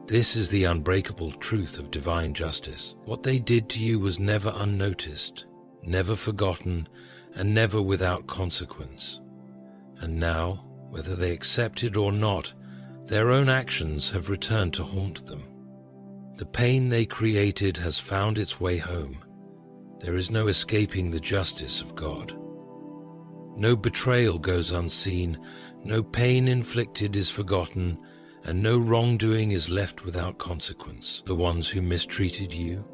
This is the unbreakable truth of divine justice. What they did to you was never unnoticed, never forgotten, and never without consequence. And now, whether they accept it or not, their own actions have returned to haunt them. The pain they created has found its way home. There is no escaping the justice of God. No betrayal goes unseen, no pain inflicted is forgotten, and no wrongdoing is left without consequence. The ones who mistreated you,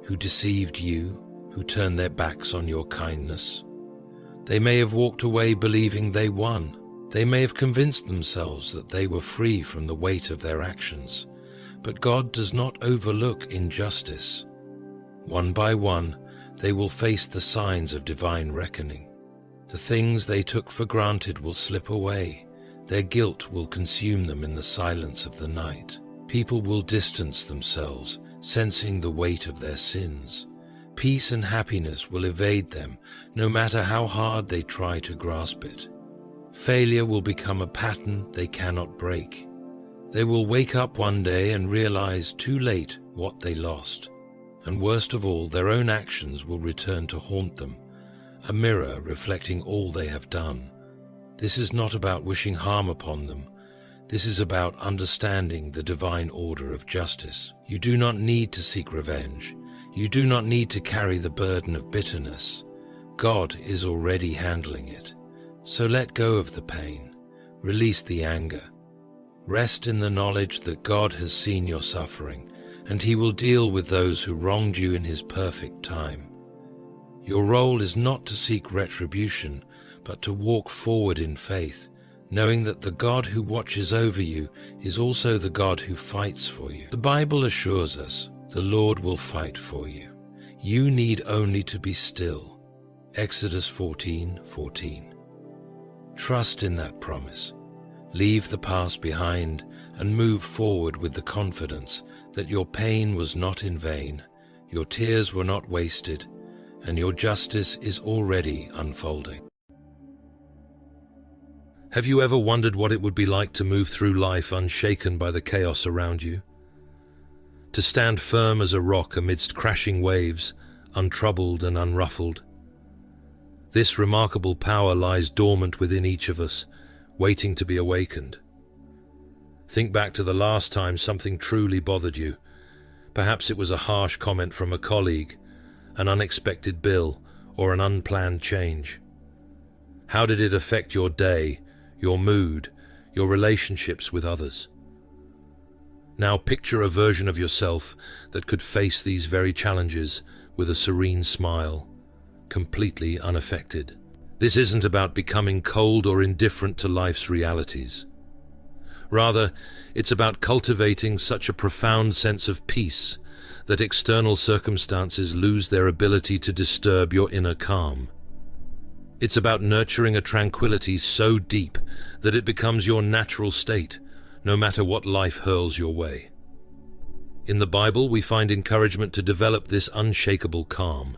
who deceived you, who turned their backs on your kindness. They may have walked away believing they won. They may have convinced themselves that they were free from the weight of their actions. But God does not overlook injustice. One by one, they will face the signs of divine reckoning. The things they took for granted will slip away. Their guilt will consume them in the silence of the night. People will distance themselves, sensing the weight of their sins. Peace and happiness will evade them, no matter how hard they try to grasp it. Failure will become a pattern they cannot break. They will wake up one day and realize too late what they lost. And worst of all, their own actions will return to haunt them, a mirror reflecting all they have done. This is not about wishing harm upon them. This is about understanding the divine order of justice. You do not need to seek revenge. You do not need to carry the burden of bitterness. God is already handling it. So let go of the pain. Release the anger. Rest in the knowledge that God has seen your suffering, and He will deal with those who wronged you in His perfect time. Your role is not to seek retribution, but to walk forward in faith, knowing that the God who watches over you is also the God who fights for you. The Bible assures us the Lord will fight for you. You need only to be still. Exodus 14:14. Trust in that promise. Leave the past behind and move forward with the confidence that your pain was not in vain, your tears were not wasted, and your justice is already unfolding. Have you ever wondered what it would be like to move through life unshaken by the chaos around you? To stand firm as a rock amidst crashing waves, untroubled and unruffled? This remarkable power lies dormant within each of us, waiting to be awakened. Think back to the last time something truly bothered you. Perhaps it was a harsh comment from a colleague, an unexpected bill, or an unplanned change. How did it affect your day, your mood, your relationships with others? Now picture a version of yourself that could face these very challenges with a serene smile, completely unaffected. This isn't about becoming cold or indifferent to life's realities. Rather, it's about cultivating such a profound sense of peace that external circumstances lose their ability to disturb your inner calm. It's about nurturing a tranquility so deep that it becomes your natural state, no matter what life hurls your way. In the Bible, we find encouragement to develop this unshakable calm.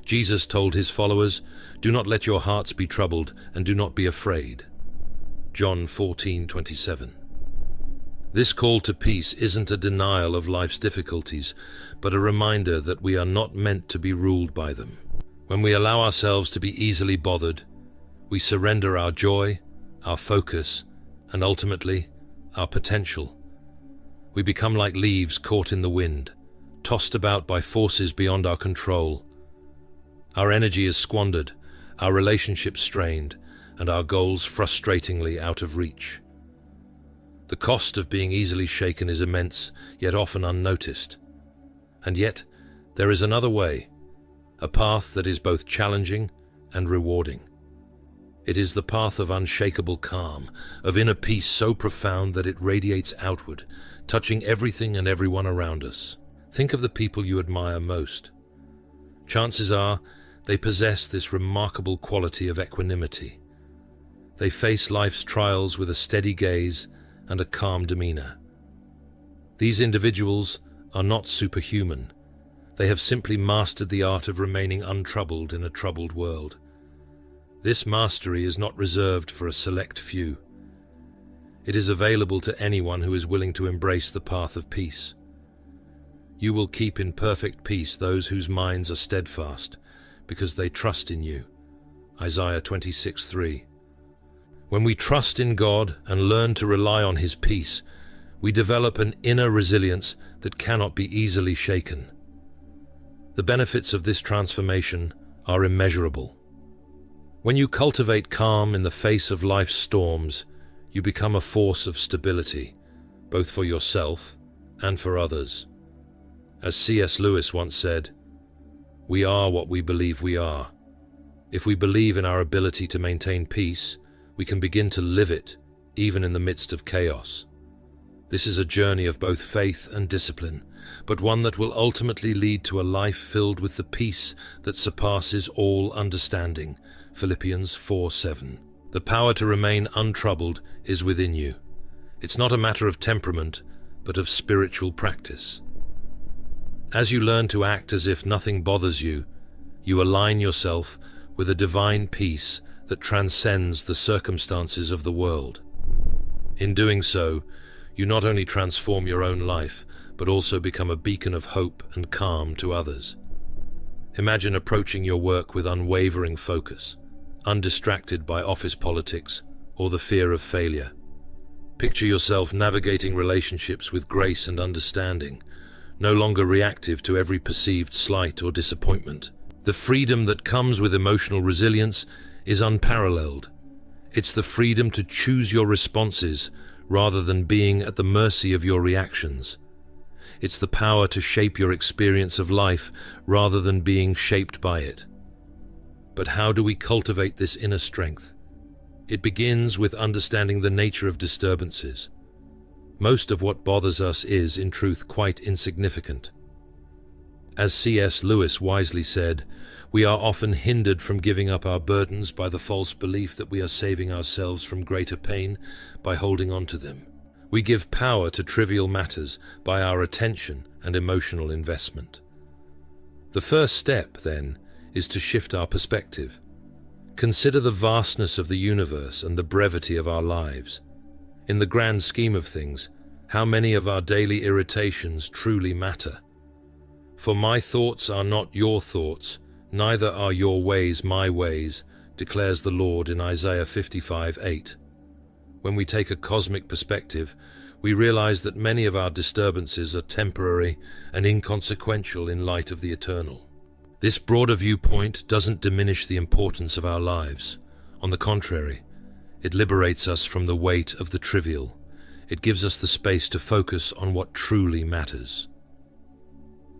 Jesus told his followers, "Do not let your hearts be troubled, and do not be afraid." John 14:27. This call to peace isn't a denial of life's difficulties, but a reminder that we are not meant to be ruled by them. When we allow ourselves to be easily bothered, we surrender our joy, our focus, and ultimately, our potential. We become like leaves caught in the wind, tossed about by forces beyond our control. Our energy is squandered, our relationships strained, and our goals frustratingly out of reach. The cost of being easily shaken is immense, yet often unnoticed. And yet, there is another way. a path that is both challenging and rewarding. It is the path of unshakable calm, of inner peace so profound that it radiates outward, touching everything and everyone around us. Think of the people you admire most. Chances are they possess this remarkable quality of equanimity. They face life's trials with a steady gaze and a calm demeanor. These individuals are not superhuman. They have simply mastered the art of remaining untroubled in a troubled world. This mastery is not reserved for a select few. It is available to anyone who is willing to embrace the path of peace. You will keep in perfect peace those whose minds are steadfast, because they trust in you. Isaiah 26:3. When we trust in God and learn to rely on His peace, we develop an inner resilience that cannot be easily shaken. The benefits of this transformation are immeasurable. When you cultivate calm in the face of life's storms, you become a force of stability, both for yourself and for others. As C.S. Lewis once said, "We are what we believe we are." If we believe in our ability to maintain peace, we can begin to live it, even in the midst of chaos. This is a journey of both faith and discipline, but one that will ultimately lead to a life filled with the peace that surpasses all understanding. Philippians 4:7. The power to remain untroubled is within you. It's not a matter of temperament, but of spiritual practice. As you learn to act as if nothing bothers you, you align yourself with a divine peace that transcends the circumstances of the world. In doing so, you not only transform your own life, but also become a beacon of hope and calm to others. Imagine approaching your work with unwavering focus, undistracted by office politics or the fear of failure. Picture yourself navigating relationships with grace and understanding, no longer reactive to every perceived slight or disappointment. The freedom that comes with emotional resilience is unparalleled. It's the freedom to choose your responses rather than being at the mercy of your reactions. It's the power to shape your experience of life rather than being shaped by it. But how do we cultivate this inner strength? It begins with understanding the nature of disturbances. Most of what bothers us is, in truth, quite insignificant. As C.S. Lewis wisely said, we are often hindered from giving up our burdens by the false belief that we are saving ourselves from greater pain by holding on to them. We give power to trivial matters by our attention and emotional investment. The first step, then, is to shift our perspective. Consider the vastness of the universe and the brevity of our lives. In the grand scheme of things, how many of our daily irritations truly matter? For my thoughts are not your thoughts, neither are your ways my ways, declares the Lord in Isaiah 55:8. When we take a cosmic perspective, we realize that many of our disturbances are temporary and inconsequential in light of the eternal. This broader viewpoint doesn't diminish the importance of our lives. On the contrary, it liberates us from the weight of the trivial. It gives us the space to focus on what truly matters.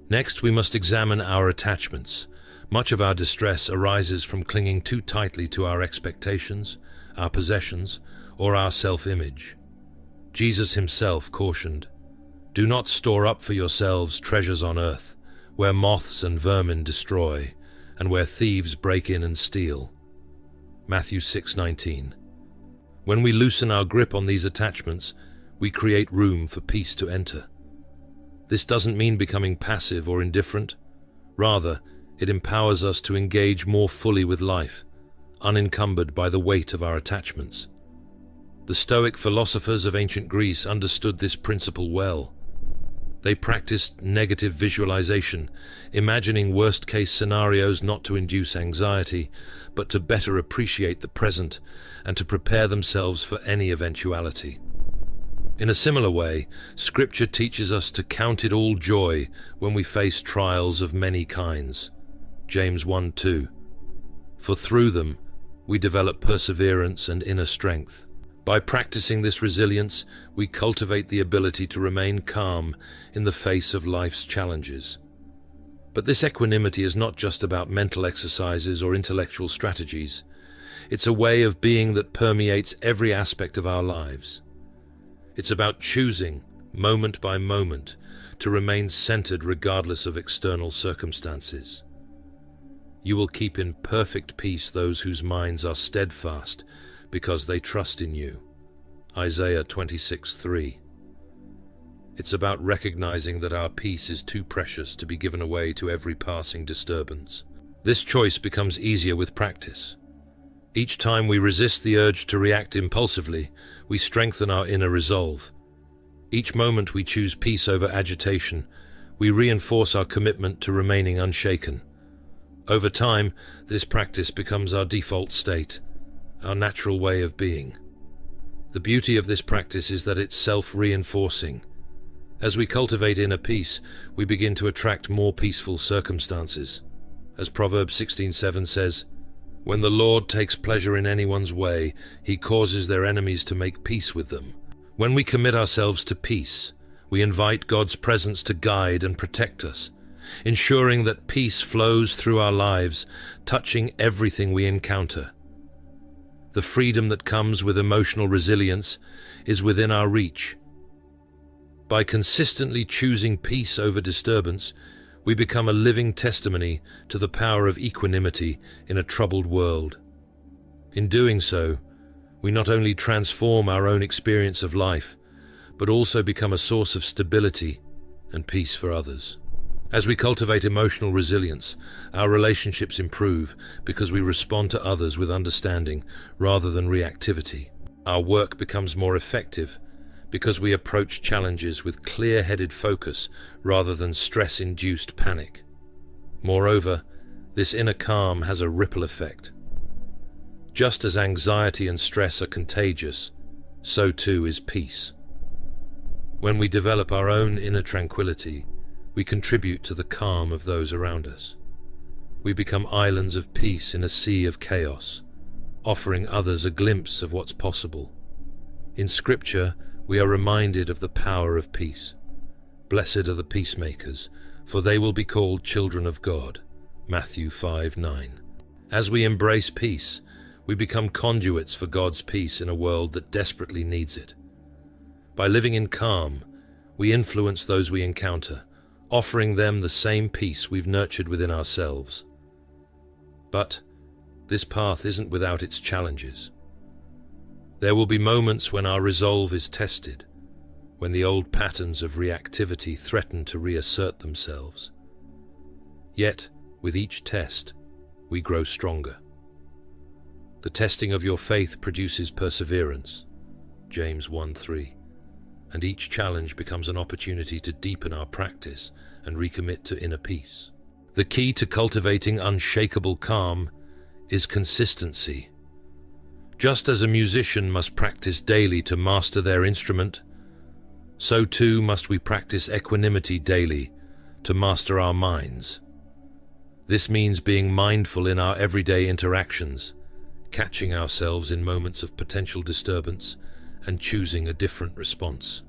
Next, we must examine our attachments. Much of our distress arises from clinging too tightly to our expectations, our possessions, or our self-image. Jesus himself cautioned, "Do not store up for yourselves treasures on earth, where moths and vermin destroy, and where thieves break in and steal." Matthew 6:19. When we loosen our grip on these attachments, we create room for peace to enter. This doesn't mean becoming passive or indifferent. Rather, it empowers us to engage more fully with life, unencumbered by the weight of our attachments. The Stoic philosophers of ancient Greece understood this principle well. They practiced negative visualization, imagining worst-case scenarios not to induce anxiety, but to better appreciate the present and to prepare themselves for any eventuality. In a similar way, Scripture teaches us to count it all joy when we face trials of many kinds. James 1:2. For through them, we develop perseverance and inner strength. By practicing this resilience, we cultivate the ability to remain calm in the face of life's challenges. But this equanimity is not just about mental exercises or intellectual strategies. It's a way of being that permeates every aspect of our lives. It's about choosing, moment by moment, to remain centered regardless of external circumstances. You will keep in perfect peace those whose minds are steadfast because they trust in you. Isaiah 26:3. It's about recognizing that our peace is too precious to be given away to every passing disturbance. This choice becomes easier with practice. Each time we resist the urge to react impulsively, we strengthen our inner resolve. Each moment we choose peace over agitation, we reinforce our commitment to remaining unshaken. Over time, this practice becomes our default state, our natural way of being. The beauty of this practice is that it's self-reinforcing. As we cultivate inner peace, we begin to attract more peaceful circumstances. As Proverbs 16:7 says, "When the Lord takes pleasure in anyone's way, he causes their enemies to make peace with them." When we commit ourselves to peace, we invite God's presence to guide and protect us, ensuring that peace flows through our lives, touching everything we encounter. The freedom that comes with emotional resilience is within our reach. By consistently choosing peace over disturbance, we become a living testimony to the power of equanimity in a troubled world. In doing so, we not only transform our own experience of life, but also become a source of stability and peace for others. As we cultivate emotional resilience, our relationships improve because we respond to others with understanding rather than reactivity. Our work becomes more effective because we approach challenges with clear-headed focus rather than stress-induced panic. Moreover, this inner calm has a ripple effect. Just as anxiety and stress are contagious, so too is peace. When we develop our own inner tranquility, we contribute to the calm of those around us. We become islands of peace in a sea of chaos, offering others a glimpse of what's possible. In Scripture, we are reminded of the power of peace. Blessed are the peacemakers, for they will be called children of God. Matthew 5:9. As we embrace peace, we become conduits for God's peace in a world that desperately needs it. By living in calm, we influence those we encounter, offering them the same peace we've nurtured within ourselves. But this path isn't without its challenges. There will be moments when our resolve is tested, when the old patterns of reactivity threaten to reassert themselves. Yet, with each test, we grow stronger. The testing of your faith produces perseverance, James 1:3, and each challenge becomes an opportunity to deepen our practice and recommit to inner peace. The key to cultivating unshakable calm is consistency. Just as a musician must practice daily to master their instrument, so too must we practice equanimity daily to master our minds. This means being mindful in our everyday interactions, catching ourselves in moments of potential disturbance, and choosing a different response.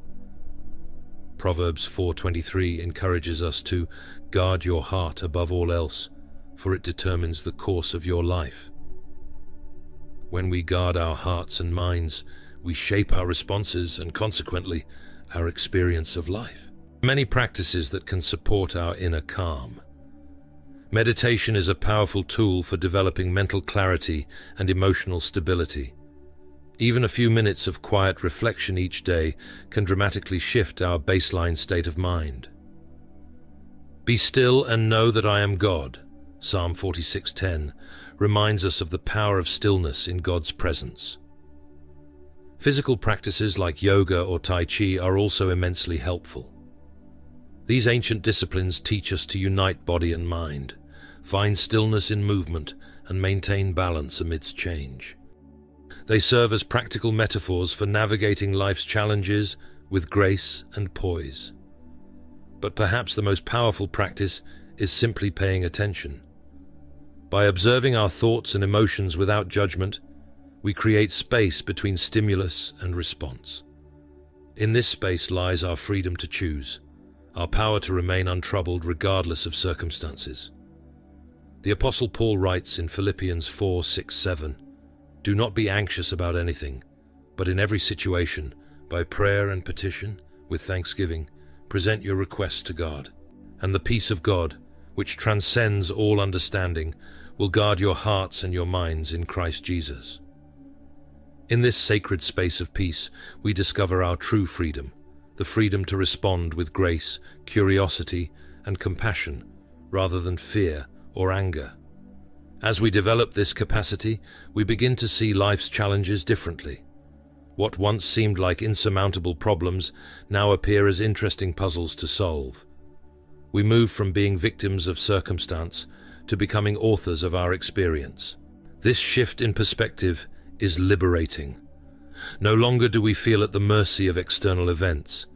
Proverbs 4:23 encourages us to guard your heart above all else, for it determines the course of your life. When we guard our hearts and minds, we shape our responses and consequently our experience of life. Many practices that can support our inner calm. Meditation is a powerful tool for developing mental clarity and emotional stability. Even a few minutes of quiet reflection each day can dramatically shift our baseline state of mind. Be still and know that I am God, Psalm 46:10, reminds us of the power of stillness in God's presence. Physical practices like yoga or Tai Chi are also immensely helpful. These ancient disciplines teach us to unite body and mind, find stillness in movement, and maintain balance amidst change. They serve as practical metaphors for navigating life's challenges with grace and poise. But perhaps the most powerful practice is simply paying attention. By observing our thoughts and emotions without judgment, we create space between stimulus and response. In this space lies our freedom to choose, our power to remain untroubled regardless of circumstances. The Apostle Paul writes in Philippians 4:6-7, "Do not be anxious about anything, but in every situation, by prayer and petition, with thanksgiving, present your requests to God, and the peace of God, which transcends all understanding, will guard your hearts and your minds in Christ Jesus." In this sacred space of peace, we discover our true freedom, the freedom to respond with grace, curiosity, and compassion, rather than fear or anger. As we develop this capacity, we begin to see life's challenges differently. What once seemed like insurmountable problems now appear as interesting puzzles to solve. We move from being victims of circumstance to becoming authors of our experience. This shift in perspective is liberating. No longer do we feel at the mercy of external events.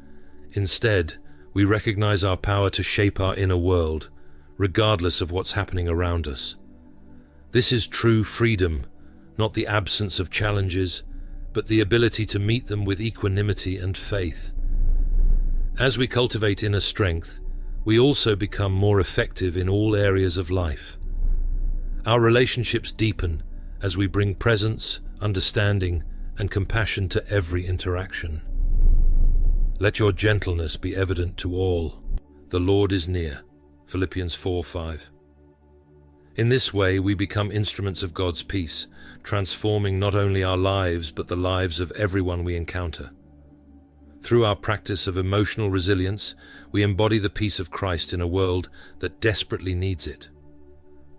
Instead, we recognize our power to shape our inner world, regardless of what's happening around us. This is true freedom, not the absence of challenges, but the ability to meet them with equanimity and faith. As we cultivate inner strength, we also become more effective in all areas of life. Our relationships deepen as we bring presence, understanding, and compassion to every interaction. Let your gentleness be evident to all. The Lord is near. Philippians 4:5. In this way, we become instruments of God's peace, transforming not only our lives, but the lives of everyone we encounter. Through our practice of emotional resilience, we embody the peace of Christ in a world that desperately needs it.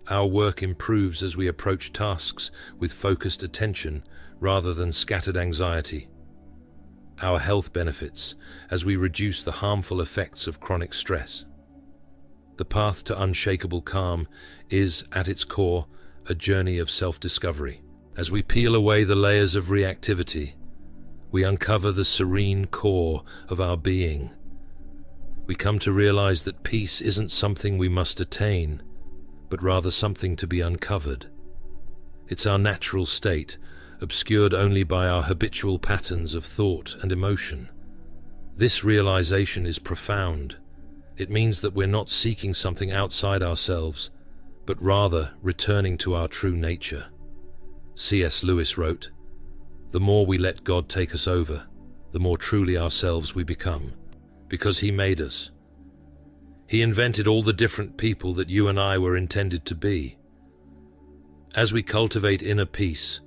Our work improves as we approach tasks with focused attention rather than scattered anxiety. Our health benefits as we reduce the harmful effects of chronic stress. The path to unshakable calm is, at its core, a journey of self-discovery. As we peel away the layers of reactivity, we uncover the serene core of our being. We come to realize that peace isn't something we must attain, but rather something to be uncovered. It's our natural state, obscured only by our habitual patterns of thought and emotion. This realization is profound. It means that we're not seeking something outside ourselves, but rather returning to our true nature. C.S. Lewis wrote, "The more we let God take us over, the more truly ourselves we become, because He made us. He invented all the different people that you and I were intended to be." As we cultivate inner peace,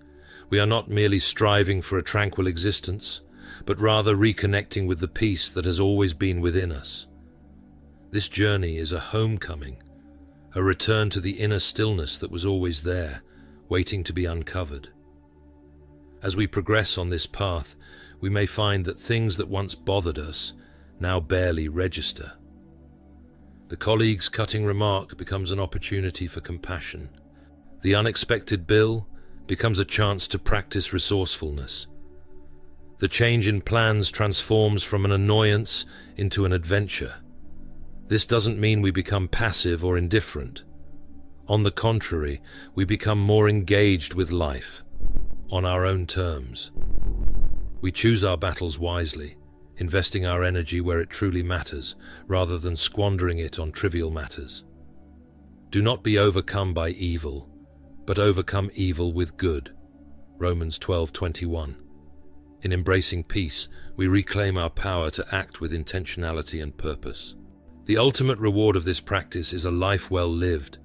we are not merely striving for a tranquil existence, but rather reconnecting with the peace that has always been within us. This journey is a homecoming, a return to the inner stillness that was always there, waiting to be uncovered. As we progress on this path, we may find that things that once bothered us now barely register. The colleague's cutting remark becomes an opportunity for compassion. The unexpected bill becomes a chance to practice resourcefulness. The change in plans transforms from an annoyance into an adventure. This doesn't mean we become passive or indifferent. On the contrary, we become more engaged with life, on our own terms. We choose our battles wisely, investing our energy where it truly matters, rather than squandering it on trivial matters. Do not be overcome by evil, but overcome evil with good. Romans 12:21. In embracing peace, we reclaim our power to act with intentionality and purpose. The ultimate reward of this practice is a life well lived,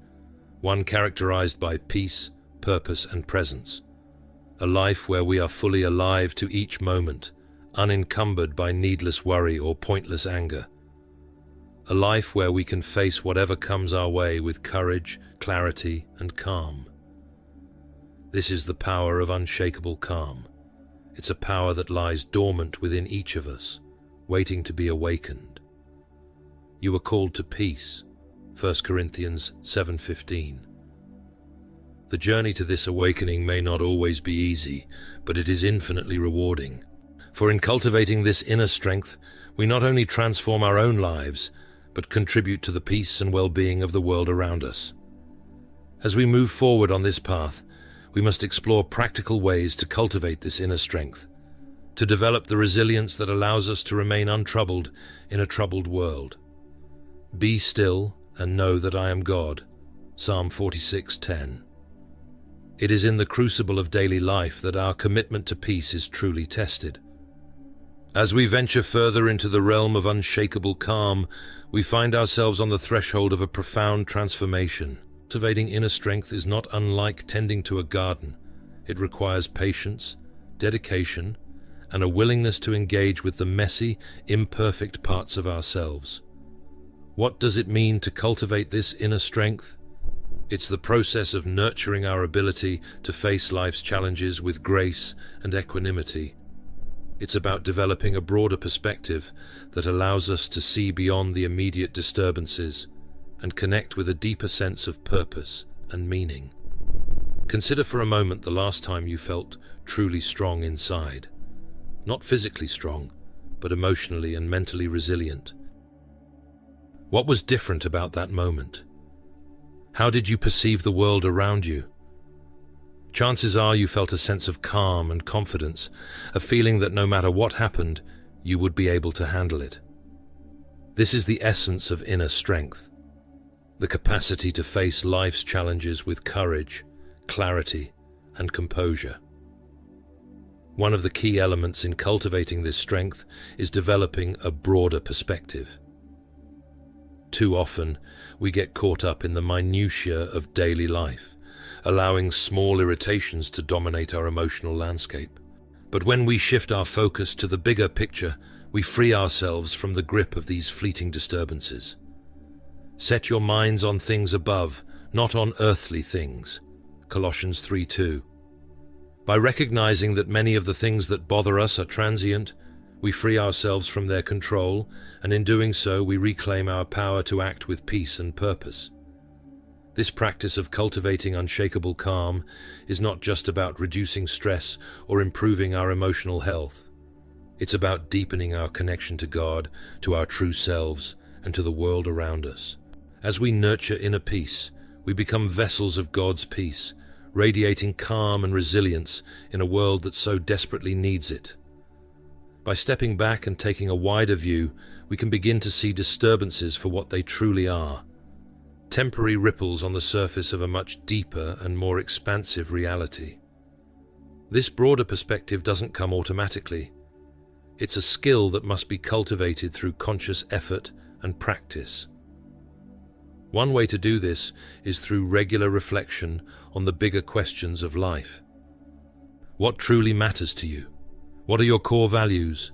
one characterized by peace, purpose, and presence. A life where we are fully alive to each moment, unencumbered by needless worry or pointless anger. A life where we can face whatever comes our way with courage, clarity, and calm. This is the power of unshakable calm. It's a power that lies dormant within each of us, waiting to be awakened. You are called to peace, 1 Corinthians 7:15. The journey to this awakening may not always be easy, but it is infinitely rewarding. For in cultivating this inner strength, we not only transform our own lives, but contribute to the peace and well-being of the world around us. As we move forward on this path, we must explore practical ways to cultivate this inner strength, to develop the resilience that allows us to remain untroubled in a troubled world. Be still and know that I am God. Psalm 46:10. It is in the crucible of daily life that our commitment to peace is truly tested. As we venture further into the realm of unshakable calm, we find ourselves on the threshold of a profound transformation. Cultivating inner strength is not unlike tending to a garden. It requires patience, dedication, and a willingness to engage with the messy, imperfect parts of ourselves. What does it mean to cultivate this inner strength? It's the process of nurturing our ability to face life's challenges with grace and equanimity. It's about developing a broader perspective that allows us to see beyond the immediate disturbances and connect with a deeper sense of purpose and meaning. Consider for a moment the last time you felt truly strong inside. Not physically strong, but emotionally and mentally resilient. What was different about that moment? How did you perceive the world around you? Chances are you felt a sense of calm and confidence, a feeling that no matter what happened, you would be able to handle it. This is the essence of inner strength, the capacity to face life's challenges with courage, clarity, and composure. One of the key elements in cultivating this strength is developing a broader perspective. Too often, we get caught up in the minutiae of daily life, allowing small irritations to dominate our emotional landscape. But when we shift our focus to the bigger picture, we free ourselves from the grip of these fleeting disturbances. Set your minds on things above, not on earthly things. Colossians 3:2. By recognizing that many of the things that bother us are transient, we free ourselves from their control, and in doing so, we reclaim our power to act with peace and purpose. This practice of cultivating unshakable calm is not just about reducing stress or improving our emotional health. It's about deepening our connection to God, to our true selves, and to the world around us. As we nurture inner peace, we become vessels of God's peace, radiating calm and resilience in a world that so desperately needs it. By stepping back and taking a wider view, we can begin to see disturbances for what they truly are: temporary ripples on the surface of a much deeper and more expansive reality. This broader perspective doesn't come automatically. It's a skill that must be cultivated through conscious effort and practice. One way to do this is through regular reflection on the bigger questions of life. What truly matters to you? What are your core values?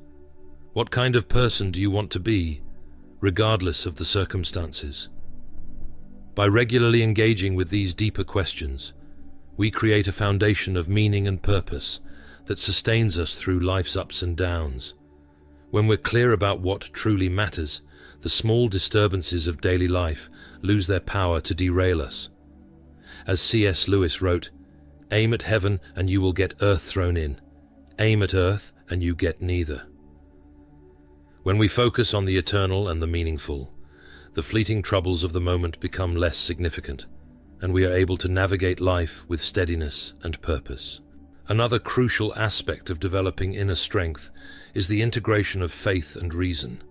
What kind of person do you want to be, regardless of the circumstances? By regularly engaging with these deeper questions, we create a foundation of meaning and purpose that sustains us through life's ups and downs. When we're clear about what truly matters, the small disturbances of daily life lose their power to derail us. As C.S. Lewis wrote, "Aim at heaven and you will get earth thrown in. Aim at earth and you get neither." When we focus on the eternal and the meaningful, the fleeting troubles of the moment become less significant, and we are able to navigate life with steadiness and purpose. Another crucial aspect of developing inner strength is the integration of faith and reason.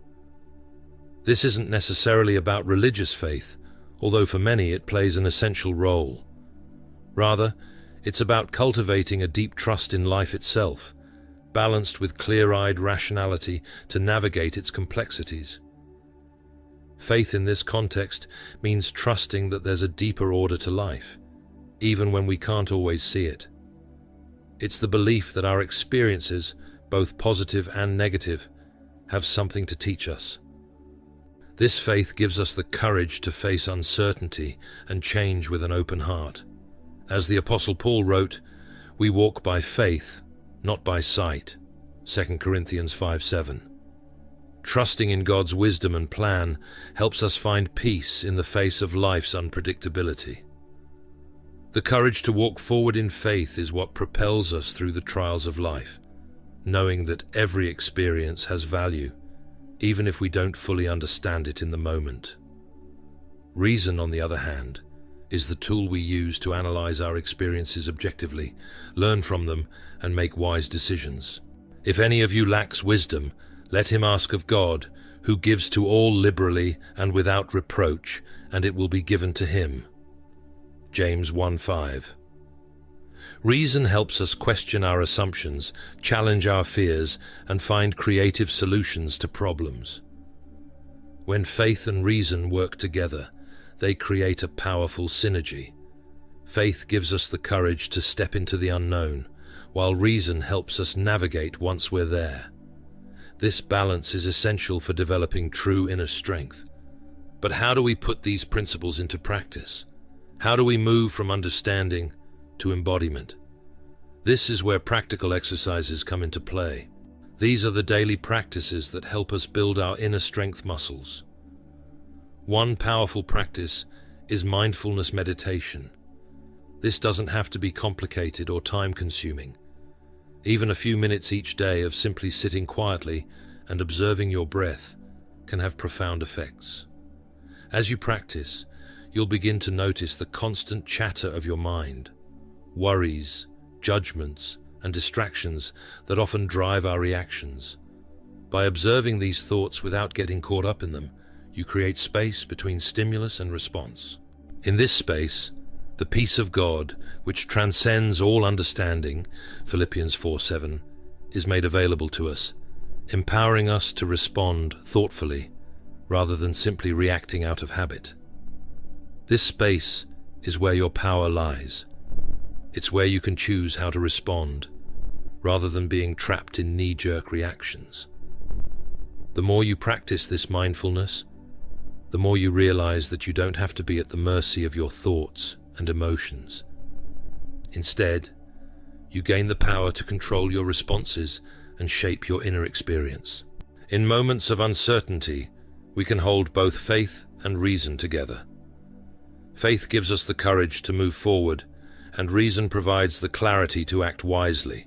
This isn't necessarily about religious faith, although for many it plays an essential role. Rather, it's about cultivating a deep trust in life itself, balanced with clear-eyed rationality to navigate its complexities. Faith in this context means trusting that there's a deeper order to life, even when we can't always see it. It's the belief that our experiences, both positive and negative, have something to teach us. This faith gives us the courage to face uncertainty and change with an open heart. As the Apostle Paul wrote, "We walk by faith, not by sight." 2 Corinthians 5:7. Trusting in God's wisdom and plan helps us find peace in the face of life's unpredictability. The courage to walk forward in faith is what propels us through the trials of life, knowing that every experience has value, even if we don't fully understand it in the moment. Reason, on the other hand, is the tool we use to analyze our experiences objectively, learn from them, and make wise decisions. If any of you lacks wisdom, let him ask of God, who gives to all liberally and without reproach, and it will be given to him. James 1:5. Reason helps us question our assumptions, challenge our fears, and find creative solutions to problems. When faith and reason work together, they create a powerful synergy. Faith gives us the courage to step into the unknown, while reason helps us navigate once we're there. This balance is essential for developing true inner strength. But how do we put these principles into practice? How do we move from understanding to embodiment? This is where practical exercises come into play. These are the daily practices that help us build our inner strength muscles. One powerful practice is mindfulness meditation. This doesn't have to be complicated or time-consuming. Even a few minutes each day of simply sitting quietly and observing your breath can have profound effects. As you practice, you'll begin to notice the constant chatter of your mind, worries, judgments, and distractions that often drive our reactions. By observing these thoughts without getting caught up in them, you create space between stimulus and response. In this space, the peace of God, which transcends all understanding, Philippians 4:7, is made available to us, empowering us to respond thoughtfully rather than simply reacting out of habit. This space is where your power lies. It's where you can choose how to respond, rather than being trapped in knee-jerk reactions. The more you practice this mindfulness, the more you realize that you don't have to be at the mercy of your thoughts and emotions. Instead, you gain the power to control your responses and shape your inner experience. In moments of uncertainty, we can hold both faith and reason together. Faith gives us the courage to move forward, and reason provides the clarity to act wisely.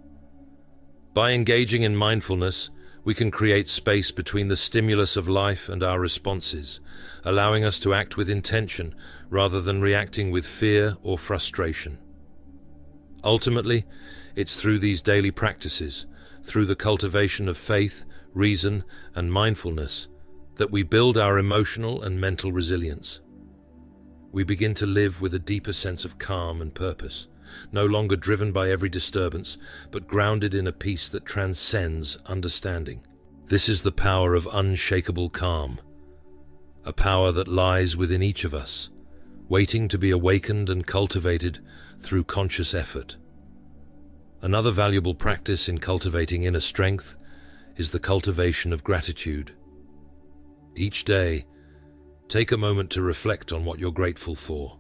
By engaging in mindfulness, we can create space between the stimulus of life and our responses, allowing us to act with intention rather than reacting with fear or frustration. Ultimately, it's through these daily practices, through the cultivation of faith, reason, and mindfulness, that we build our emotional and mental resilience. We begin to live with a deeper sense of calm and purpose, no longer driven by every disturbance, but grounded in a peace that transcends understanding. This is the power of unshakable calm, a power that lies within each of us, waiting to be awakened and cultivated through conscious effort. Another valuable practice in cultivating inner strength is the cultivation of gratitude. Each day, take a moment to reflect on what you're grateful for.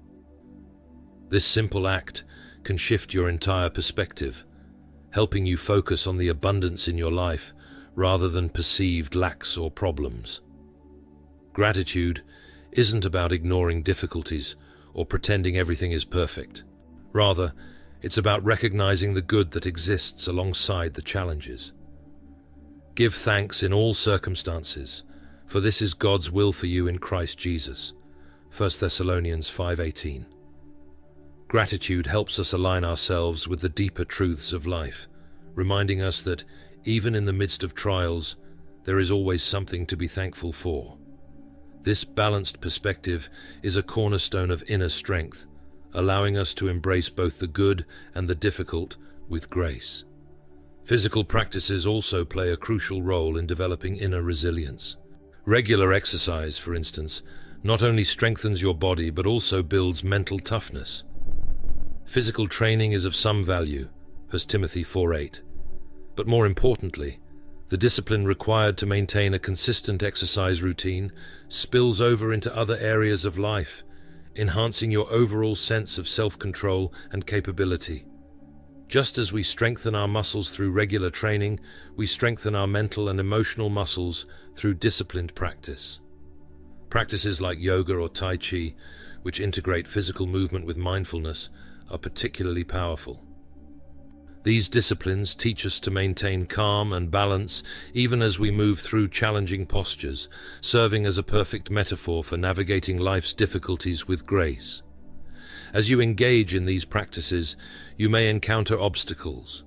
This simple act can shift your entire perspective, helping you focus on the abundance in your life rather than perceived lacks or problems. Gratitude isn't about ignoring difficulties or pretending everything is perfect. Rather, it's about recognizing the good that exists alongside the challenges. Give thanks in all circumstances, for this is God's will for you in Christ Jesus. 1 Thessalonians 5:18. Gratitude helps us align ourselves with the deeper truths of life, reminding us that even in the midst of trials, there is always something to be thankful for. This balanced perspective is a cornerstone of inner strength, allowing us to embrace both the good and the difficult with grace. Physical practices also play a crucial role in developing inner resilience. Regular exercise, for instance, not only strengthens your body but also builds mental toughness. Physical training is of some value, 1 Timothy 4:8, but more importantly, the discipline required to maintain a consistent exercise routine spills over into other areas of life, enhancing your overall sense of self-control and capability. Just as we strengthen our muscles through regular training, we strengthen our mental and emotional muscles through disciplined practice. Practices like yoga or Tai Chi, which integrate physical movement with mindfulness, are particularly powerful. These disciplines teach us to maintain calm and balance even as we move through challenging postures, serving as a perfect metaphor for navigating life's difficulties with grace. As you engage in these practices, you may encounter obstacles.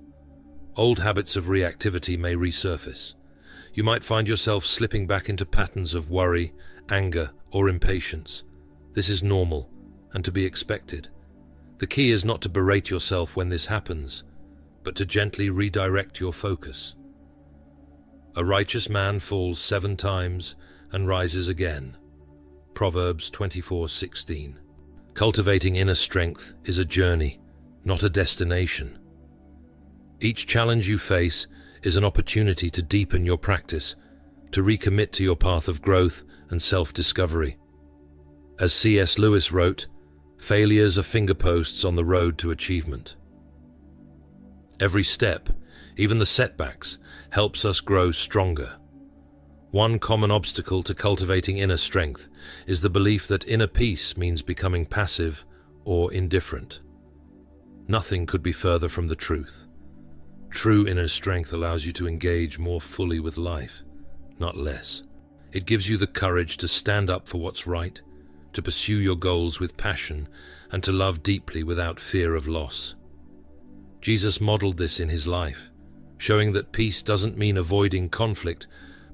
Old habits of reactivity may resurface. You might find yourself slipping back into patterns of worry, anger, or impatience. This is normal and to be expected. The key is not to berate yourself when this happens, but to gently redirect your focus. A righteous man falls 7 times and rises again. Proverbs 24:16. Cultivating inner strength is a journey, not a destination. Each challenge you face is an opportunity to deepen your practice, to recommit to your path of growth and self-discovery. As C.S. Lewis wrote, failures are fingerposts on the road to achievement. Every step, even the setbacks, helps us grow stronger. One common obstacle to cultivating inner strength is the belief that inner peace means becoming passive or indifferent. Nothing could be further from the truth. True inner strength allows you to engage more fully with life, not less. It gives you the courage to stand up for what's right, to pursue your goals with passion, and to love deeply without fear of loss. Jesus modeled this in his life, showing that peace doesn't mean avoiding conflict,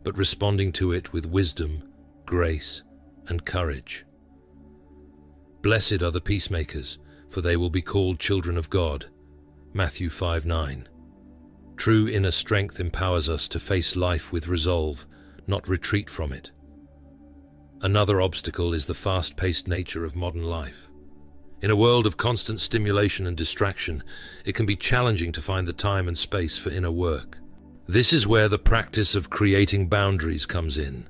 but responding to it with wisdom, grace, and courage. Blessed are the peacemakers, for they will be called children of God. Matthew 5:9. True inner strength empowers us to face life with resolve, not retreat from it. Another obstacle is the fast-paced nature of modern life. In a world of constant stimulation and distraction, it can be challenging to find the time and space for inner work. This is where the practice of creating boundaries comes in.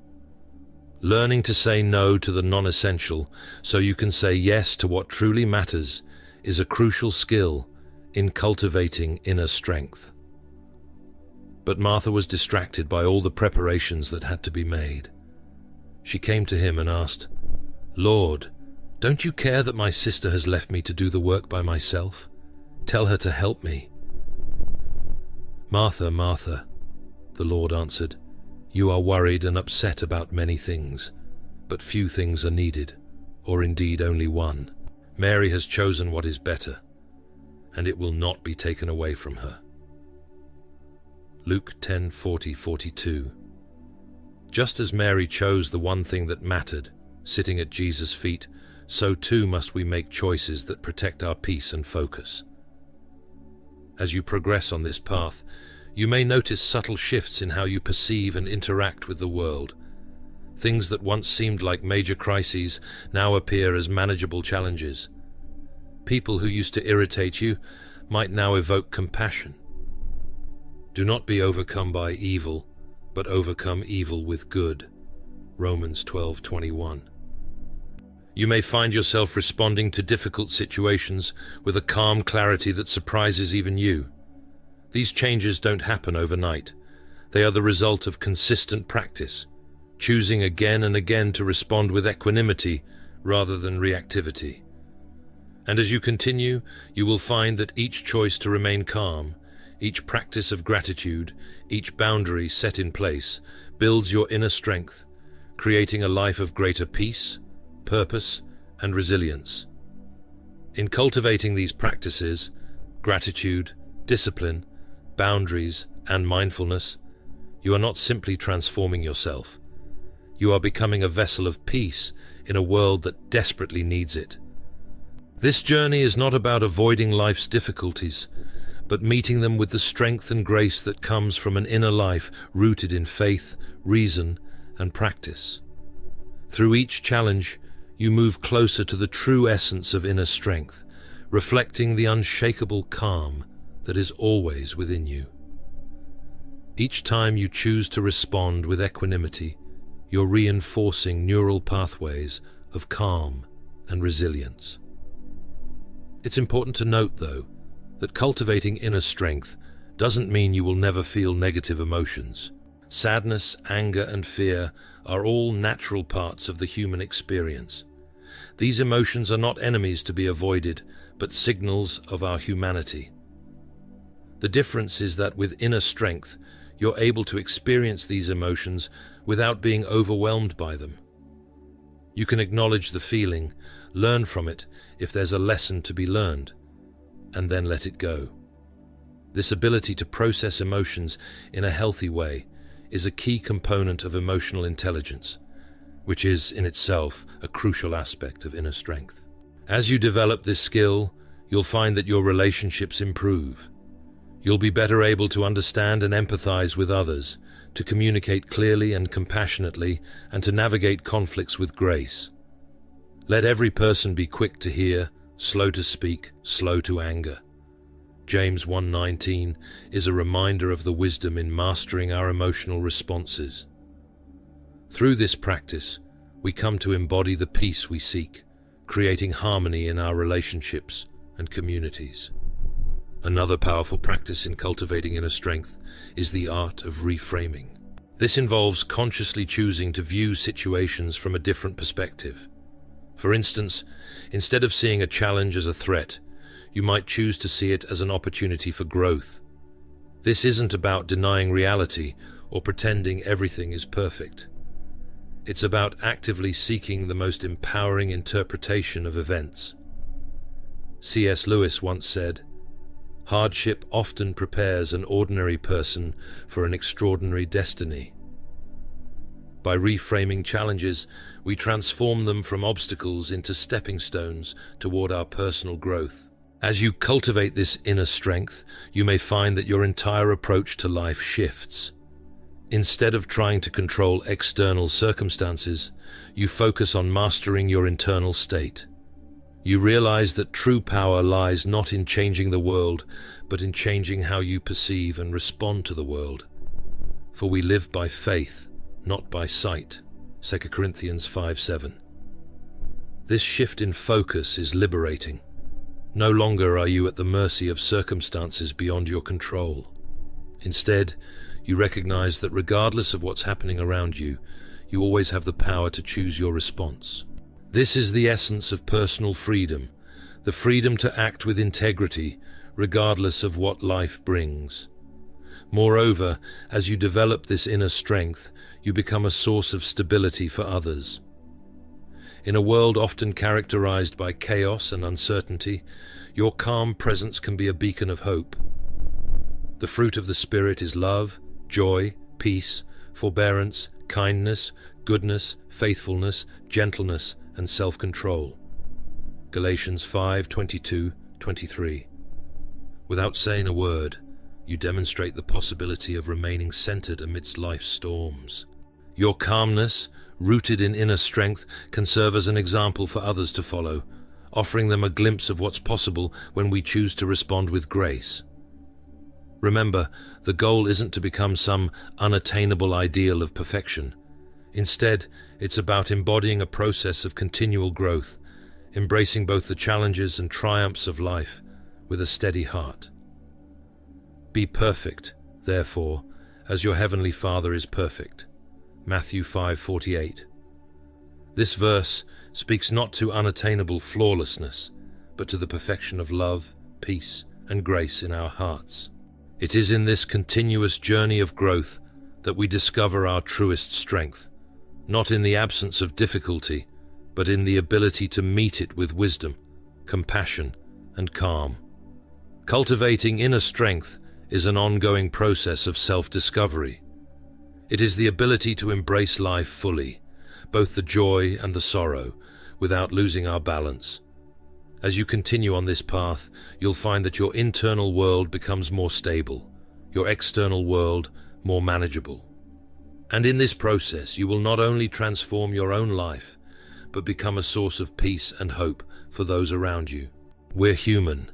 Learning to say no to the non-essential so you can say yes to what truly matters is a crucial skill in cultivating inner strength. But Martha was distracted by all the preparations that had to be made. She came to him and asked, "Lord, don't you care that my sister has left me to do the work by myself? Tell her to help me." "Martha, Martha," the Lord answered, "you are worried and upset about many things, but few things are needed, or indeed only one. Mary has chosen what is better, and it will not be taken away from her." Luke 10:40-42. Just as Mary chose the one thing that mattered, sitting at Jesus' feet, so too must we make choices that protect our peace and focus. As you progress on this path, you may notice subtle shifts in how you perceive and interact with the world. Things that once seemed like major crises now appear as manageable challenges. People who used to irritate you might now evoke compassion. Do not be overcome by evil, but overcome evil with good. Romans 12:21. You may find yourself responding to difficult situations with a calm clarity that surprises even you. These changes don't happen overnight. They are the result of consistent practice, choosing again and again to respond with equanimity rather than reactivity. And as you continue, you will find that each choice to remain calm, each practice of gratitude, each boundary set in place, builds your inner strength, creating a life of greater peace, purpose, and resilience. In cultivating these practices, gratitude, discipline, boundaries, and mindfulness, you are not simply transforming yourself. You are becoming a vessel of peace in a world that desperately needs it. This journey is not about avoiding life's difficulties, but meeting them with the strength and grace that comes from an inner life rooted in faith, reason, and practice. Through each challenge, you move closer to the true essence of inner strength, reflecting the unshakable calm that is always within you. Each time you choose to respond with equanimity, you're reinforcing neural pathways of calm and resilience. It's important to note, though, that cultivating inner strength doesn't mean you will never feel negative emotions. Sadness, anger, and fear are all natural parts of the human experience. These emotions are not enemies to be avoided, but signals of our humanity. The difference is that with inner strength, you're able to experience these emotions without being overwhelmed by them. You can acknowledge the feeling, learn from it if there's a lesson to be learned, and then let it go. This ability to process emotions in a healthy way is a key component of emotional intelligence, which is in itself a crucial aspect of inner strength. As you develop this skill, you'll find that your relationships improve. You'll be better able to understand and empathize with others, to communicate clearly and compassionately, and to navigate conflicts with grace. Let every person be quick to hear, slow to speak, slow to anger. James 1:19 is a reminder of the wisdom in mastering our emotional responses. Through this practice, we come to embody the peace we seek, creating harmony in our relationships and communities. Another powerful practice in cultivating inner strength is the art of reframing. This involves consciously choosing to view situations from a different perspective. For instance, instead of seeing a challenge as a threat, you might choose to see it as an opportunity for growth. This isn't about denying reality or pretending everything is perfect. It's about actively seeking the most empowering interpretation of events. C.S. Lewis once said, "Hardship often prepares an ordinary person for an extraordinary destiny." By reframing challenges, we transform them from obstacles into stepping stones toward our personal growth. As you cultivate this inner strength, you may find that your entire approach to life shifts. Instead of trying to control external circumstances, you focus on mastering your internal state. You realize that true power lies not in changing the world, but in changing how you perceive and respond to the world. For we live by faith, not by sight. 2 Corinthians 5:7. This shift in focus is liberating. No longer are you at the mercy of circumstances beyond your control. Instead, you recognize that regardless of what's happening around you, you always have the power to choose your response. This is the essence of personal freedom, the freedom to act with integrity, regardless of what life brings. Moreover, as you develop this inner strength, you become a source of stability for others. In a world often characterized by chaos and uncertainty, your calm presence can be a beacon of hope. The fruit of the Spirit is love, joy, peace, forbearance, kindness, goodness, faithfulness, gentleness, and self-control. Galatians 5:22-23. Without saying a word, you demonstrate the possibility of remaining centered amidst life's storms. Your calmness, rooted in inner strength, can serve as an example for others to follow, offering them a glimpse of what's possible when we choose to respond with grace. Remember, the goal isn't to become some unattainable ideal of perfection. Instead, it's about embodying a process of continual growth, embracing both the challenges and triumphs of life with a steady heart. Be perfect, therefore, as your heavenly Father is perfect. Matthew 5:48. This verse speaks not to unattainable flawlessness, but to the perfection of love, peace, and grace in our hearts. It is in this continuous journey of growth that we discover our truest strength, not in the absence of difficulty, but in the ability to meet it with wisdom, compassion, and calm. Cultivating inner strength is an ongoing process of self-discovery. It is the ability to embrace life fully, both the joy and the sorrow, without losing our balance. As you continue on this path, you'll find that your internal world becomes more stable, your external world more manageable. And in this process, you will not only transform your own life, but become a source of peace and hope for those around you. We're human,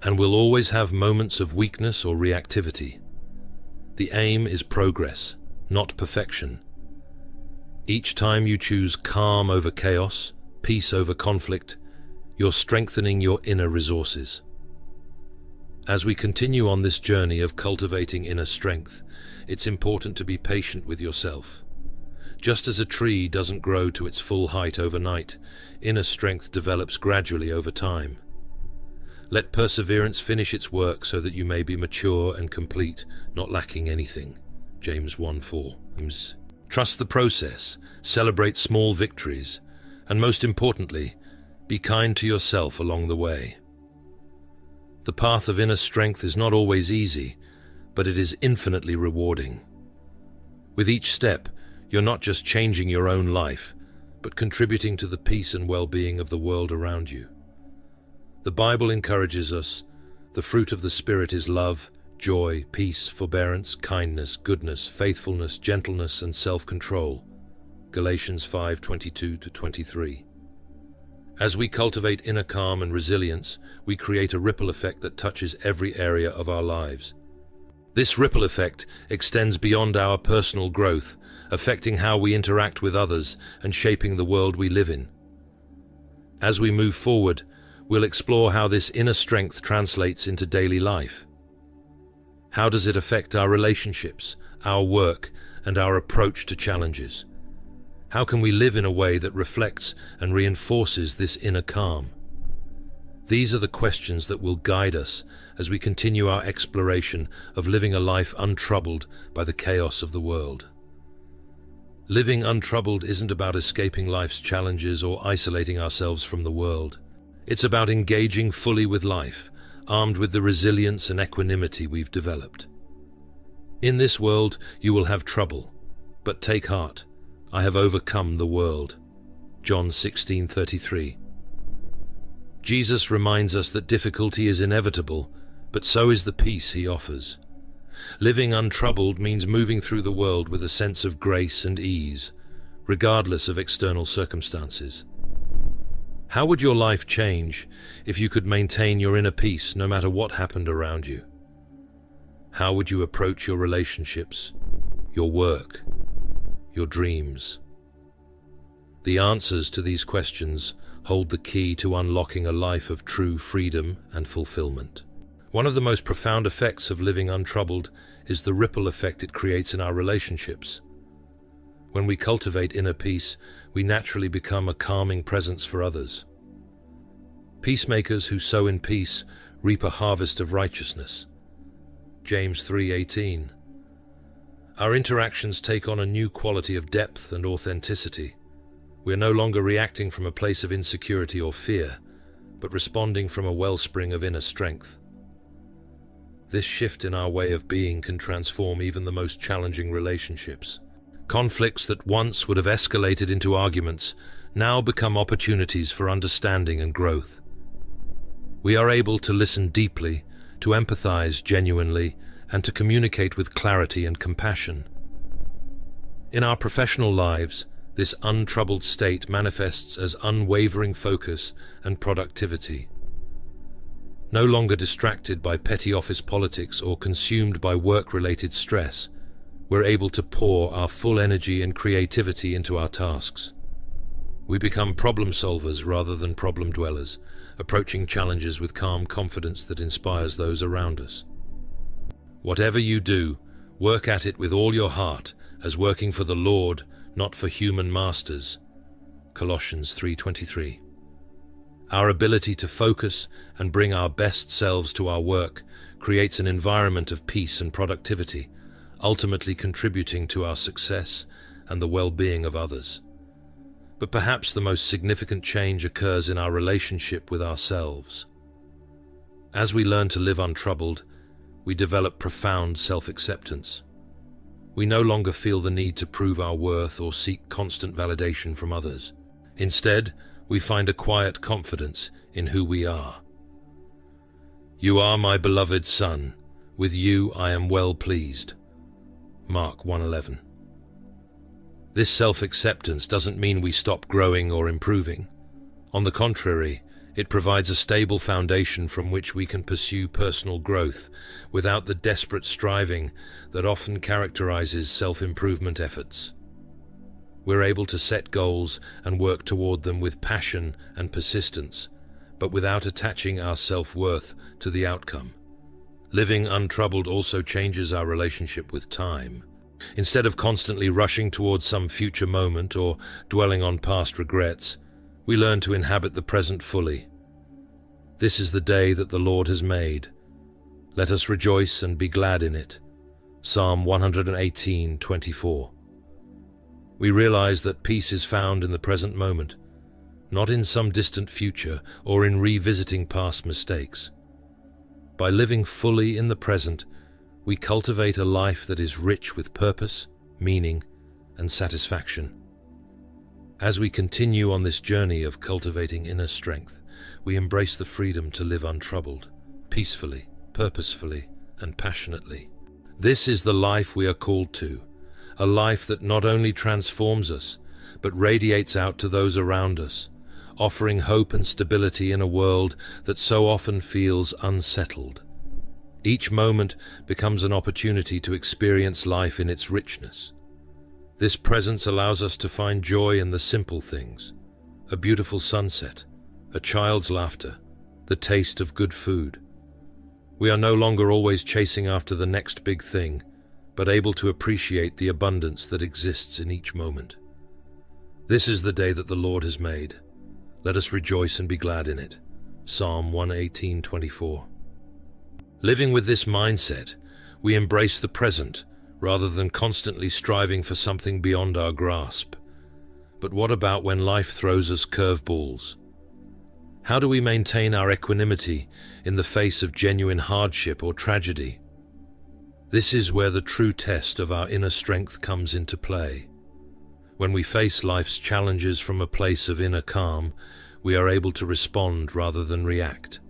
and we'll always have moments of weakness or reactivity. The aim is progress, not perfection. Each time you choose calm over chaos, peace over conflict, you're strengthening your inner resources. As we continue on this journey of cultivating inner strength, it's important to be patient with yourself. Just as a tree doesn't grow to its full height overnight, inner strength develops gradually over time. Let perseverance finish its work so that you may be mature and complete, not lacking anything. James 1:4. Trust the process, celebrate small victories, and most importantly, be kind to yourself along the way. The path of inner strength is not always easy, but it is infinitely rewarding. With each step, you're not just changing your own life, but contributing to the peace and well-being of the world around you. The Bible encourages us, the fruit of the Spirit is love, joy, peace, forbearance, kindness, goodness, faithfulness, gentleness, and self-control. Galatians 5:22-23. As we cultivate inner calm and resilience, we create a ripple effect that touches every area of our lives. This ripple effect extends beyond our personal growth, affecting how we interact with others and shaping the world we live in. As we move forward, we'll explore how this inner strength translates into daily life. How does it affect our relationships, our work, and our approach to challenges? How can we live in a way that reflects and reinforces this inner calm? These are the questions that will guide us as we continue our exploration of living a life untroubled by the chaos of the world. Living untroubled isn't about escaping life's challenges or isolating ourselves from the world. It's about engaging fully with life, armed with the resilience and equanimity we've developed. In this world, you will have trouble, but take heart. I have overcome the world. John 16:33. Jesus reminds us that difficulty is inevitable, but so is the peace he offers. Living untroubled means moving through the world with a sense of grace and ease, regardless of external circumstances. How would your life change if you could maintain your inner peace no matter what happened around you? How would you approach your relationships, your work, your dreams? The answers to these questions hold the key to unlocking a life of true freedom and fulfillment. One of the most profound effects of living untroubled is the ripple effect it creates in our relationships. When we cultivate inner peace, we naturally become a calming presence for others. Peacemakers who sow in peace reap a harvest of righteousness. James 3:18. Our interactions take on a new quality of depth and authenticity. We are no longer reacting from a place of insecurity or fear, but responding from a wellspring of inner strength. This shift in our way of being can transform even the most challenging relationships. Conflicts that once would have escalated into arguments now become opportunities for understanding and growth. We are able to listen deeply, to empathize genuinely, and to communicate with clarity and compassion. In our professional lives, this untroubled state manifests as unwavering focus and productivity. No longer distracted by petty office politics or consumed by work-related stress, we're able to pour our full energy and creativity into our tasks. We become problem solvers rather than problem dwellers, approaching challenges with calm confidence that inspires those around us. Whatever you do, work at it with all your heart, as working for the Lord, not for human masters. Colossians 3:23. Our ability to focus and bring our best selves to our work creates an environment of peace and productivity, ultimately contributing to our success and the well-being of others. But perhaps the most significant change occurs in our relationship with ourselves. As we learn to live untroubled, we develop profound self-acceptance. We no longer feel the need to prove our worth or seek constant validation from others. Instead, we find a quiet confidence in who we are. You are my beloved Son. With you I am well pleased. Mark 1:11. This self-acceptance doesn't mean we stop growing or improving. On the contrary, it provides a stable foundation from which we can pursue personal growth without the desperate striving that often characterizes self-improvement efforts. We're able to set goals and work toward them with passion and persistence, but without attaching our self-worth to the outcome. Living untroubled also changes our relationship with time. Instead of constantly rushing towards some future moment or dwelling on past regrets, we learn to inhabit the present fully. This is the day that the Lord has made. Let us rejoice and be glad in it. Psalm 118:24. We realize that peace is found in the present moment, not in some distant future or in revisiting past mistakes. By living fully in the present, we cultivate a life that is rich with purpose, meaning, and satisfaction. As we continue on this journey of cultivating inner strength, we embrace the freedom to live untroubled, peacefully, purposefully, and passionately. This is the life we are called to, a life that not only transforms us, but radiates out to those around us, offering hope and stability in a world that so often feels unsettled. Each moment becomes an opportunity to experience life in its richness. This presence allows us to find joy in the simple things: a beautiful sunset, a child's laughter, the taste of good food. We are no longer always chasing after the next big thing, but able to appreciate the abundance that exists in each moment. This is the day that the Lord has made. Let us rejoice and be glad in it. Psalm 118:24. Living with this mindset, we embrace the present rather than constantly striving for something beyond our grasp. But what about when life throws us curveballs? How do we maintain our equanimity in the face of genuine hardship or tragedy? This is where the true test of our inner strength comes into play. When we face life's challenges from a place of inner calm, we are able to respond rather than react.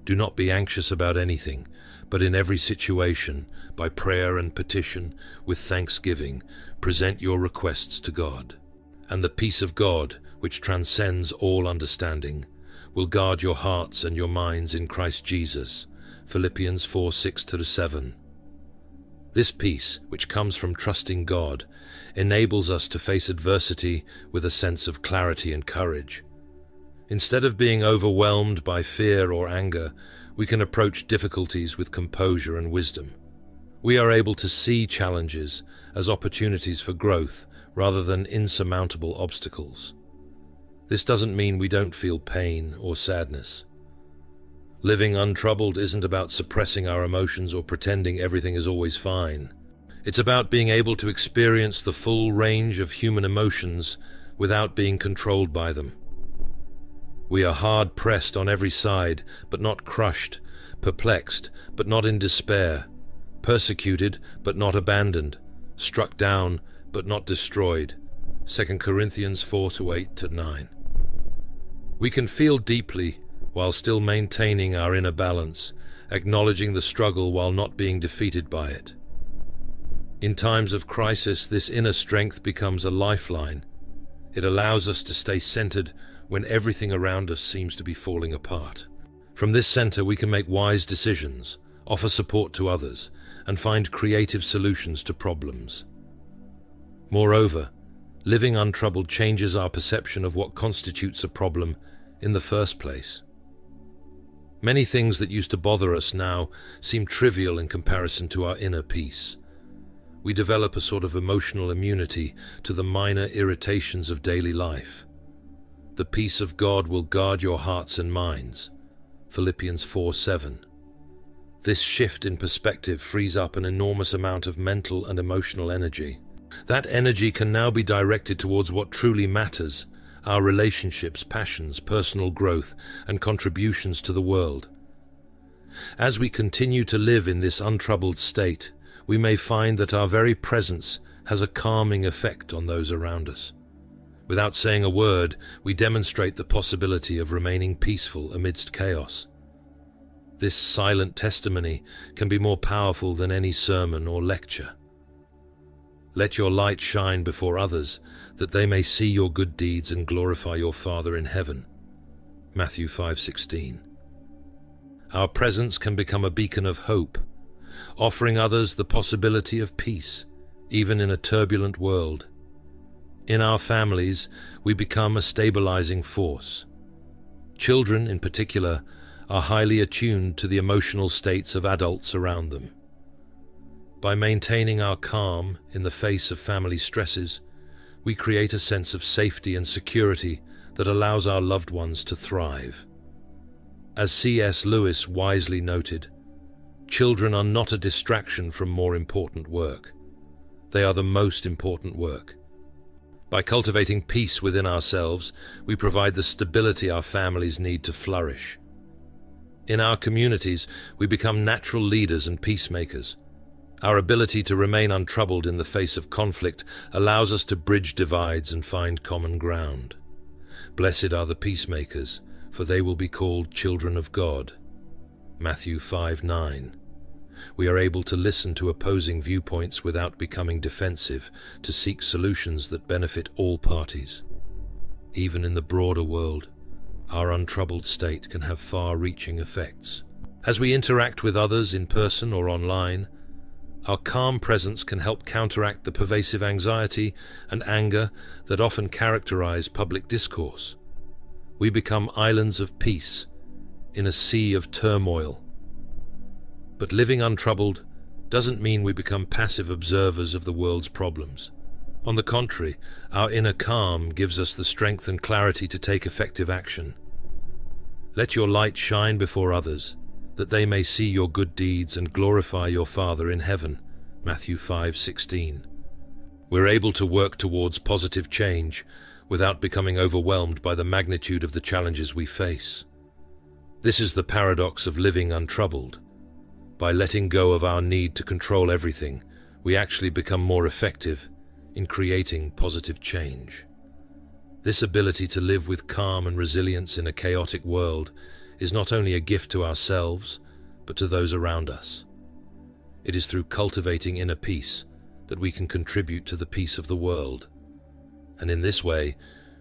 Do not be anxious about anything, but in every situation, by prayer and petition, with thanksgiving, present your requests to God. And the peace of God, which transcends all understanding, will guard your hearts and your minds in Christ Jesus. Philippians 4:6-7. This peace, which comes from trusting God, enables us to face adversity with a sense of clarity and courage. Instead of being overwhelmed by fear or anger, we can approach difficulties with composure and wisdom. We are able to see challenges as opportunities for growth rather than insurmountable obstacles. This doesn't mean we don't feel pain or sadness. Living untroubled isn't about suppressing our emotions or pretending everything is always fine. It's about being able to experience the full range of human emotions without being controlled by them. We are hard-pressed on every side, but not crushed, perplexed, but not in despair, persecuted, but not abandoned, struck down, but not destroyed. 2 Corinthians 4:8-9. We can feel deeply while still maintaining our inner balance, acknowledging the struggle while not being defeated by it. In times of crisis, this inner strength becomes a lifeline. It allows us to stay centered when everything around us seems to be falling apart. From this center, we can make wise decisions, offer support to others, and find creative solutions to problems. Moreover, living untroubled changes our perception of what constitutes a problem in the first place. Many things that used to bother us now seem trivial in comparison to our inner peace. We develop a sort of emotional immunity to the minor irritations of daily life. The peace of God will guard your hearts and minds. Philippians 4:7. This shift in perspective frees up an enormous amount of mental and emotional energy. That energy can now be directed towards what truly matters: our relationships, passions, personal growth, and contributions to the world. As we continue to live in this untroubled state, we may find that our very presence has a calming effect on those around us. Without saying a word, we demonstrate the possibility of remaining peaceful amidst chaos. This silent testimony can be more powerful than any sermon or lecture. Let your light shine before others, that they may see your good deeds and glorify your Father in heaven. Matthew 5:16. Our presence can become a beacon of hope, offering others the possibility of peace, even in a turbulent world. In our families, we become a stabilizing force. Children, in particular, are highly attuned to the emotional states of adults around them. By maintaining our calm in the face of family stresses, we create a sense of safety and security that allows our loved ones to thrive. As C.S. Lewis wisely noted, children are not a distraction from more important work. They are the most important work. By cultivating peace within ourselves, we provide the stability our families need to flourish. In our communities, we become natural leaders and peacemakers. Our ability to remain untroubled in the face of conflict allows us to bridge divides and find common ground. Blessed are the peacemakers, for they will be called children of God. Matthew 5:9. We are able to listen to opposing viewpoints without becoming defensive, to seek solutions that benefit all parties. Even in the broader world, our untroubled state can have far-reaching effects. As we interact with others in person or online, our calm presence can help counteract the pervasive anxiety and anger that often characterize public discourse. We become islands of peace in a sea of turmoil. But living untroubled doesn't mean we become passive observers of the world's problems. On the contrary, our inner calm gives us the strength and clarity to take effective action. Let your light shine before others, that they may see your good deeds and glorify your Father in heaven. Matthew 5:16. We're able to work towards positive change without becoming overwhelmed by the magnitude of the challenges we face. This is the paradox of living untroubled. By letting go of our need to control everything, we actually become more effective in creating positive change. This ability to live with calm and resilience in a chaotic world is not only a gift to ourselves, but to those around us. It is through cultivating inner peace that we can contribute to the peace of the world. And in this way,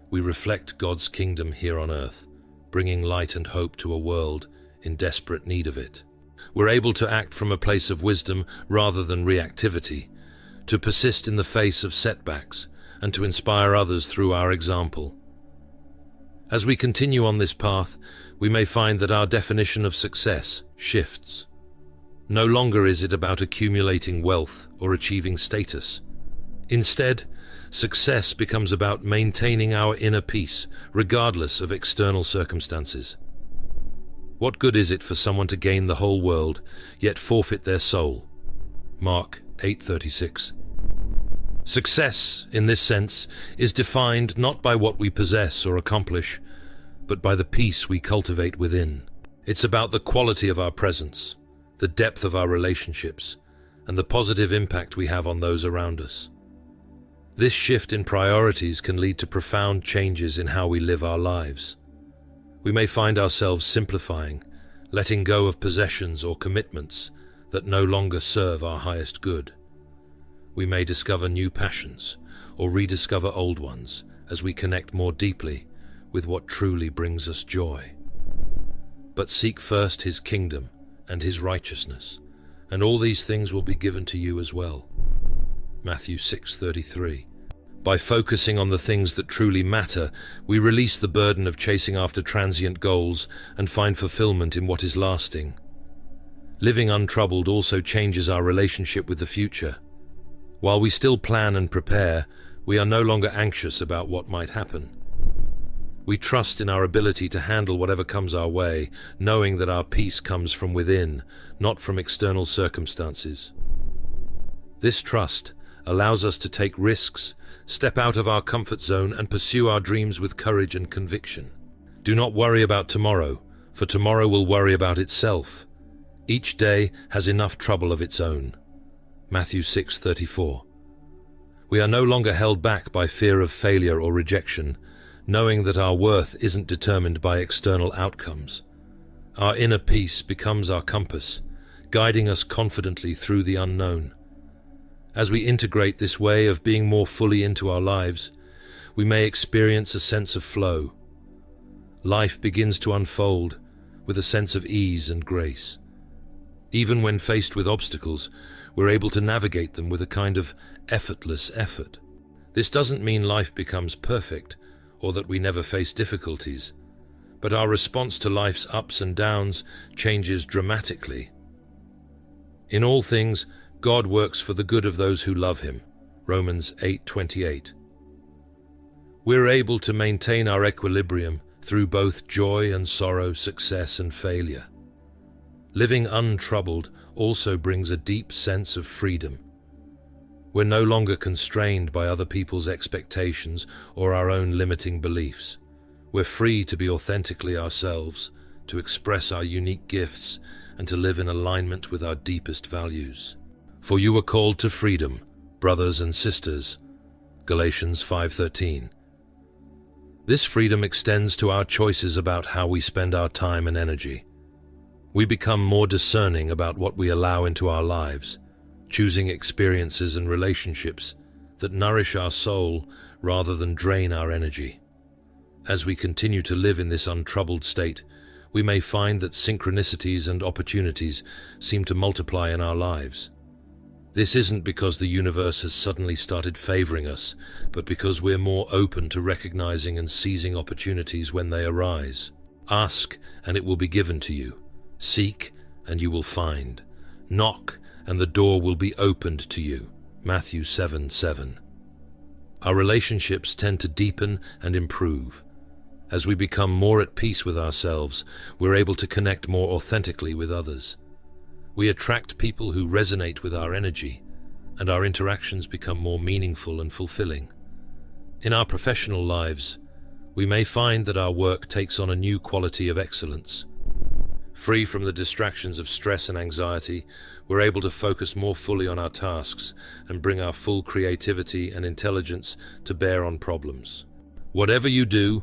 we reflect God's kingdom here on earth, bringing light and hope to a world in desperate need of it. We're able to act from a place of wisdom rather than reactivity, to persist in the face of setbacks, and to inspire others through our example. As we continue on this path, we may find that our definition of success shifts. No longer is it about accumulating wealth or achieving status. Instead, success becomes about maintaining our inner peace, regardless of external circumstances. What good is it for someone to gain the whole world, yet forfeit their soul? Mark 8:36. Success, in this sense, is defined not by what we possess or accomplish, but by the peace we cultivate within. It's about the quality of our presence, the depth of our relationships, and the positive impact we have on those around us. This shift in priorities can lead to profound changes in how we live our lives. We may find ourselves simplifying, letting go of possessions or commitments that no longer serve our highest good. We may discover new passions or rediscover old ones as we connect more deeply with what truly brings us joy. But seek first His kingdom and His righteousness, and all these things will be given to you as well. Matthew 6:33. By focusing on the things that truly matter, we release the burden of chasing after transient goals and find fulfillment in what is lasting. Living untroubled also changes our relationship with the future. While we still plan and prepare, we are no longer anxious about what might happen. We trust in our ability to handle whatever comes our way, knowing that our peace comes from within, not from external circumstances. This trust allows us to take risks, step out of our comfort zone, and pursue our dreams with courage and conviction. Do not worry about tomorrow, for tomorrow will worry about itself. Each day has enough trouble of its own. Matthew 6:34. We are no longer held back by fear of failure or rejection, knowing that our worth isn't determined by external outcomes. Our inner peace becomes our compass, guiding us confidently through the unknown. As we integrate this way of being more fully into our lives, we may experience a sense of flow. Life begins to unfold with a sense of ease and grace. Even when faced with obstacles, we're able to navigate them with a kind of effortless effort. This doesn't mean life becomes perfect or that we never face difficulties, but our response to life's ups and downs changes dramatically. In all things, God works for the good of those who love Him. Romans 8:28. We're able to maintain our equilibrium through both joy and sorrow, success and failure. Living untroubled also brings a deep sense of freedom. We're no longer constrained by other people's expectations or our own limiting beliefs. We're free to be authentically ourselves, to express our unique gifts, and to live in alignment with our deepest values. For you were called to freedom, brothers and sisters. Galatians 5:13. This freedom extends to our choices about how we spend our time and energy. We become more discerning about what we allow into our lives, choosing experiences and relationships that nourish our soul rather than drain our energy. As we continue to live in this untroubled state, we may find that synchronicities and opportunities seem to multiply in our lives. This isn't because the universe has suddenly started favoring us, but because we're more open to recognizing and seizing opportunities when they arise. Ask, and it will be given to you. Seek, and you will find. Knock, and the door will be opened to you. Matthew 7:7. Our relationships tend to deepen and improve. As we become more at peace with ourselves, we're able to connect more authentically with others. We attract people who resonate with our energy, and our interactions become more meaningful and fulfilling. In our professional lives, we may find that our work takes on a new quality of excellence. Free from the distractions of stress and anxiety, we're able to focus more fully on our tasks and bring our full creativity and intelligence to bear on problems. Whatever you do,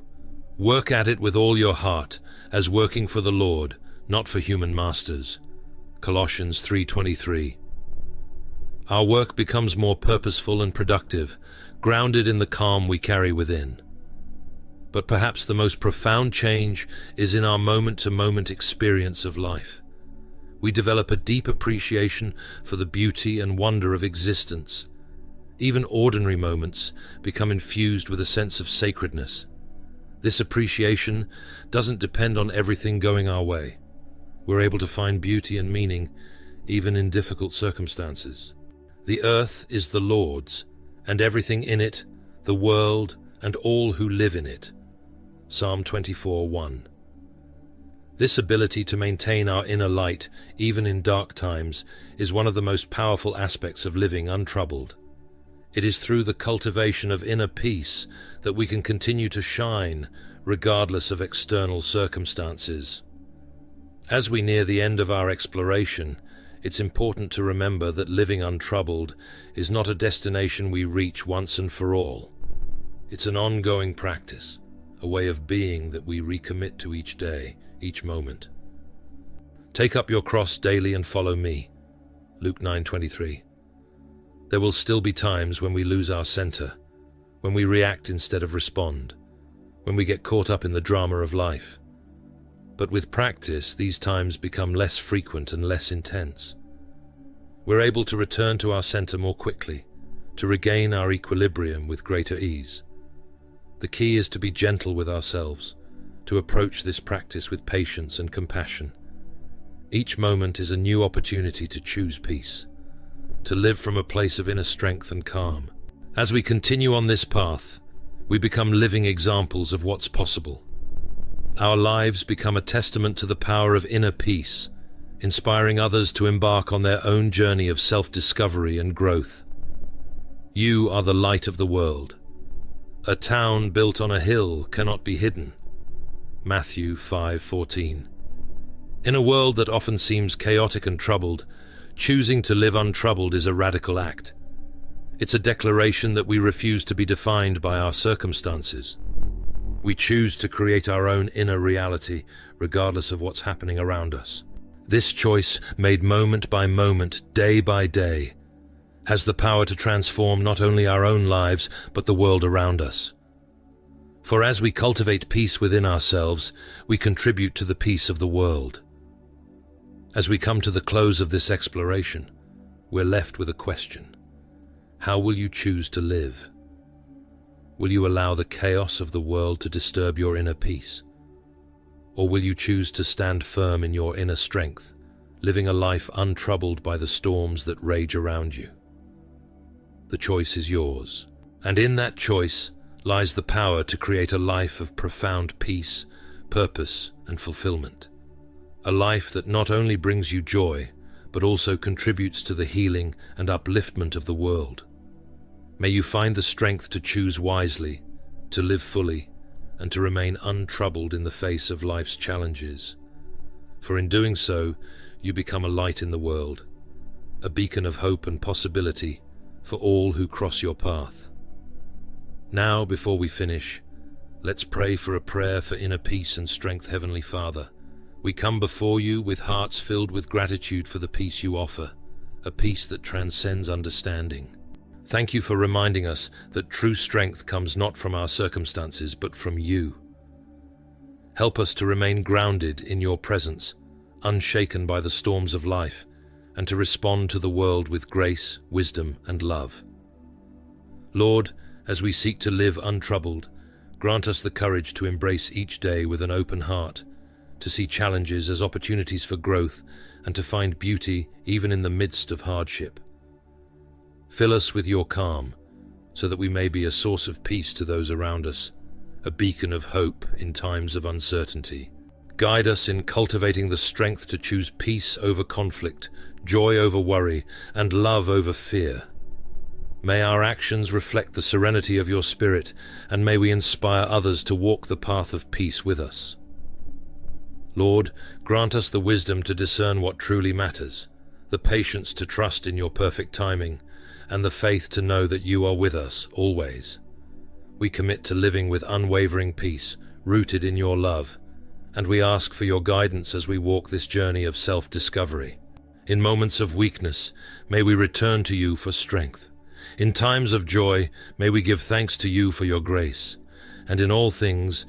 work at it with all your heart, as working for the Lord, not for human masters. Colossians 3:23. Our work becomes more purposeful and productive, grounded in the calm we carry within. But perhaps the most profound change is in our moment-to-moment experience of life. We develop a deep appreciation for the beauty and wonder of existence. Even ordinary moments become infused with a sense of sacredness. This appreciation doesn't depend on everything going our way. We're able to find beauty and meaning even in difficult circumstances. The earth is the Lord's, and everything in it, the world, and all who live in it. Psalm 24:1. This ability to maintain our inner light, even in dark times, is one of the most powerful aspects of living untroubled. It is through the cultivation of inner peace that we can continue to shine, regardless of external circumstances. As we near the end of our exploration, it's important to remember that living untroubled is not a destination we reach once and for all. It's an ongoing practice, a way of being that we recommit to each day, each moment. Take up your cross daily and follow me. Luke 9:23. There will still be times when we lose our center, when we react instead of respond, when we get caught up in the drama of life. But with practice, these times become less frequent and less intense. We're able to return to our center more quickly, to regain our equilibrium with greater ease. The key is to be gentle with ourselves, to approach this practice with patience and compassion. Each moment is a new opportunity to choose peace, to live from a place of inner strength and calm. As we continue on this path, we become living examples of what's possible. Our lives become a testament to the power of inner peace, inspiring others to embark on their own journey of self-discovery and growth. You are the light of the world. A town built on a hill cannot be hidden. Matthew 5:14. In a world that often seems chaotic and troubled, choosing to live untroubled is a radical act. It's a declaration that we refuse to be defined by our circumstances. We choose to create our own inner reality, regardless of what's happening around us. This choice, made moment by moment, day by day, has the power to transform not only our own lives, but the world around us. For as we cultivate peace within ourselves, we contribute to the peace of the world. As we come to the close of this exploration, we're left with a question. How will you choose to live? Will you allow the chaos of the world to disturb your inner peace? Or will you choose to stand firm in your inner strength, living a life untroubled by the storms that rage around you? The choice is yours, and in that choice lies the power to create a life of profound peace, purpose, and fulfillment. A life that not only brings you joy, but also contributes to the healing and upliftment of the world. May you find the strength to choose wisely, to live fully, and to remain untroubled in the face of life's challenges. For in doing so, you become a light in the world, a beacon of hope and possibility for all who cross your path. Now, before we finish, let's pray for a prayer for inner peace and strength. Heavenly Father, we come before you with hearts filled with gratitude for the peace you offer, a peace that transcends understanding. Thank you for reminding us that true strength comes not from our circumstances, but from you. Help us to remain grounded in your presence, unshaken by the storms of life, and to respond to the world with grace, wisdom, and love. Lord, as we seek to live untroubled, grant us the courage to embrace each day with an open heart, to see challenges as opportunities for growth, and to find beauty even in the midst of hardship. Fill us with your calm, so that we may be a source of peace to those around us, a beacon of hope in times of uncertainty. Guide us in cultivating the strength to choose peace over conflict, joy over worry, and love over fear. May our actions reflect the serenity of your Spirit, and may we inspire others to walk the path of peace with us. Lord, grant us the wisdom to discern what truly matters, the patience to trust in your perfect timing, and the faith to know that you are with us always. We commit to living with unwavering peace, rooted in your love, and we ask for your guidance as we walk this journey of self-discovery. In moments of weakness, may we return to you for strength. In times of joy, may we give thanks to you for your grace. And in all things,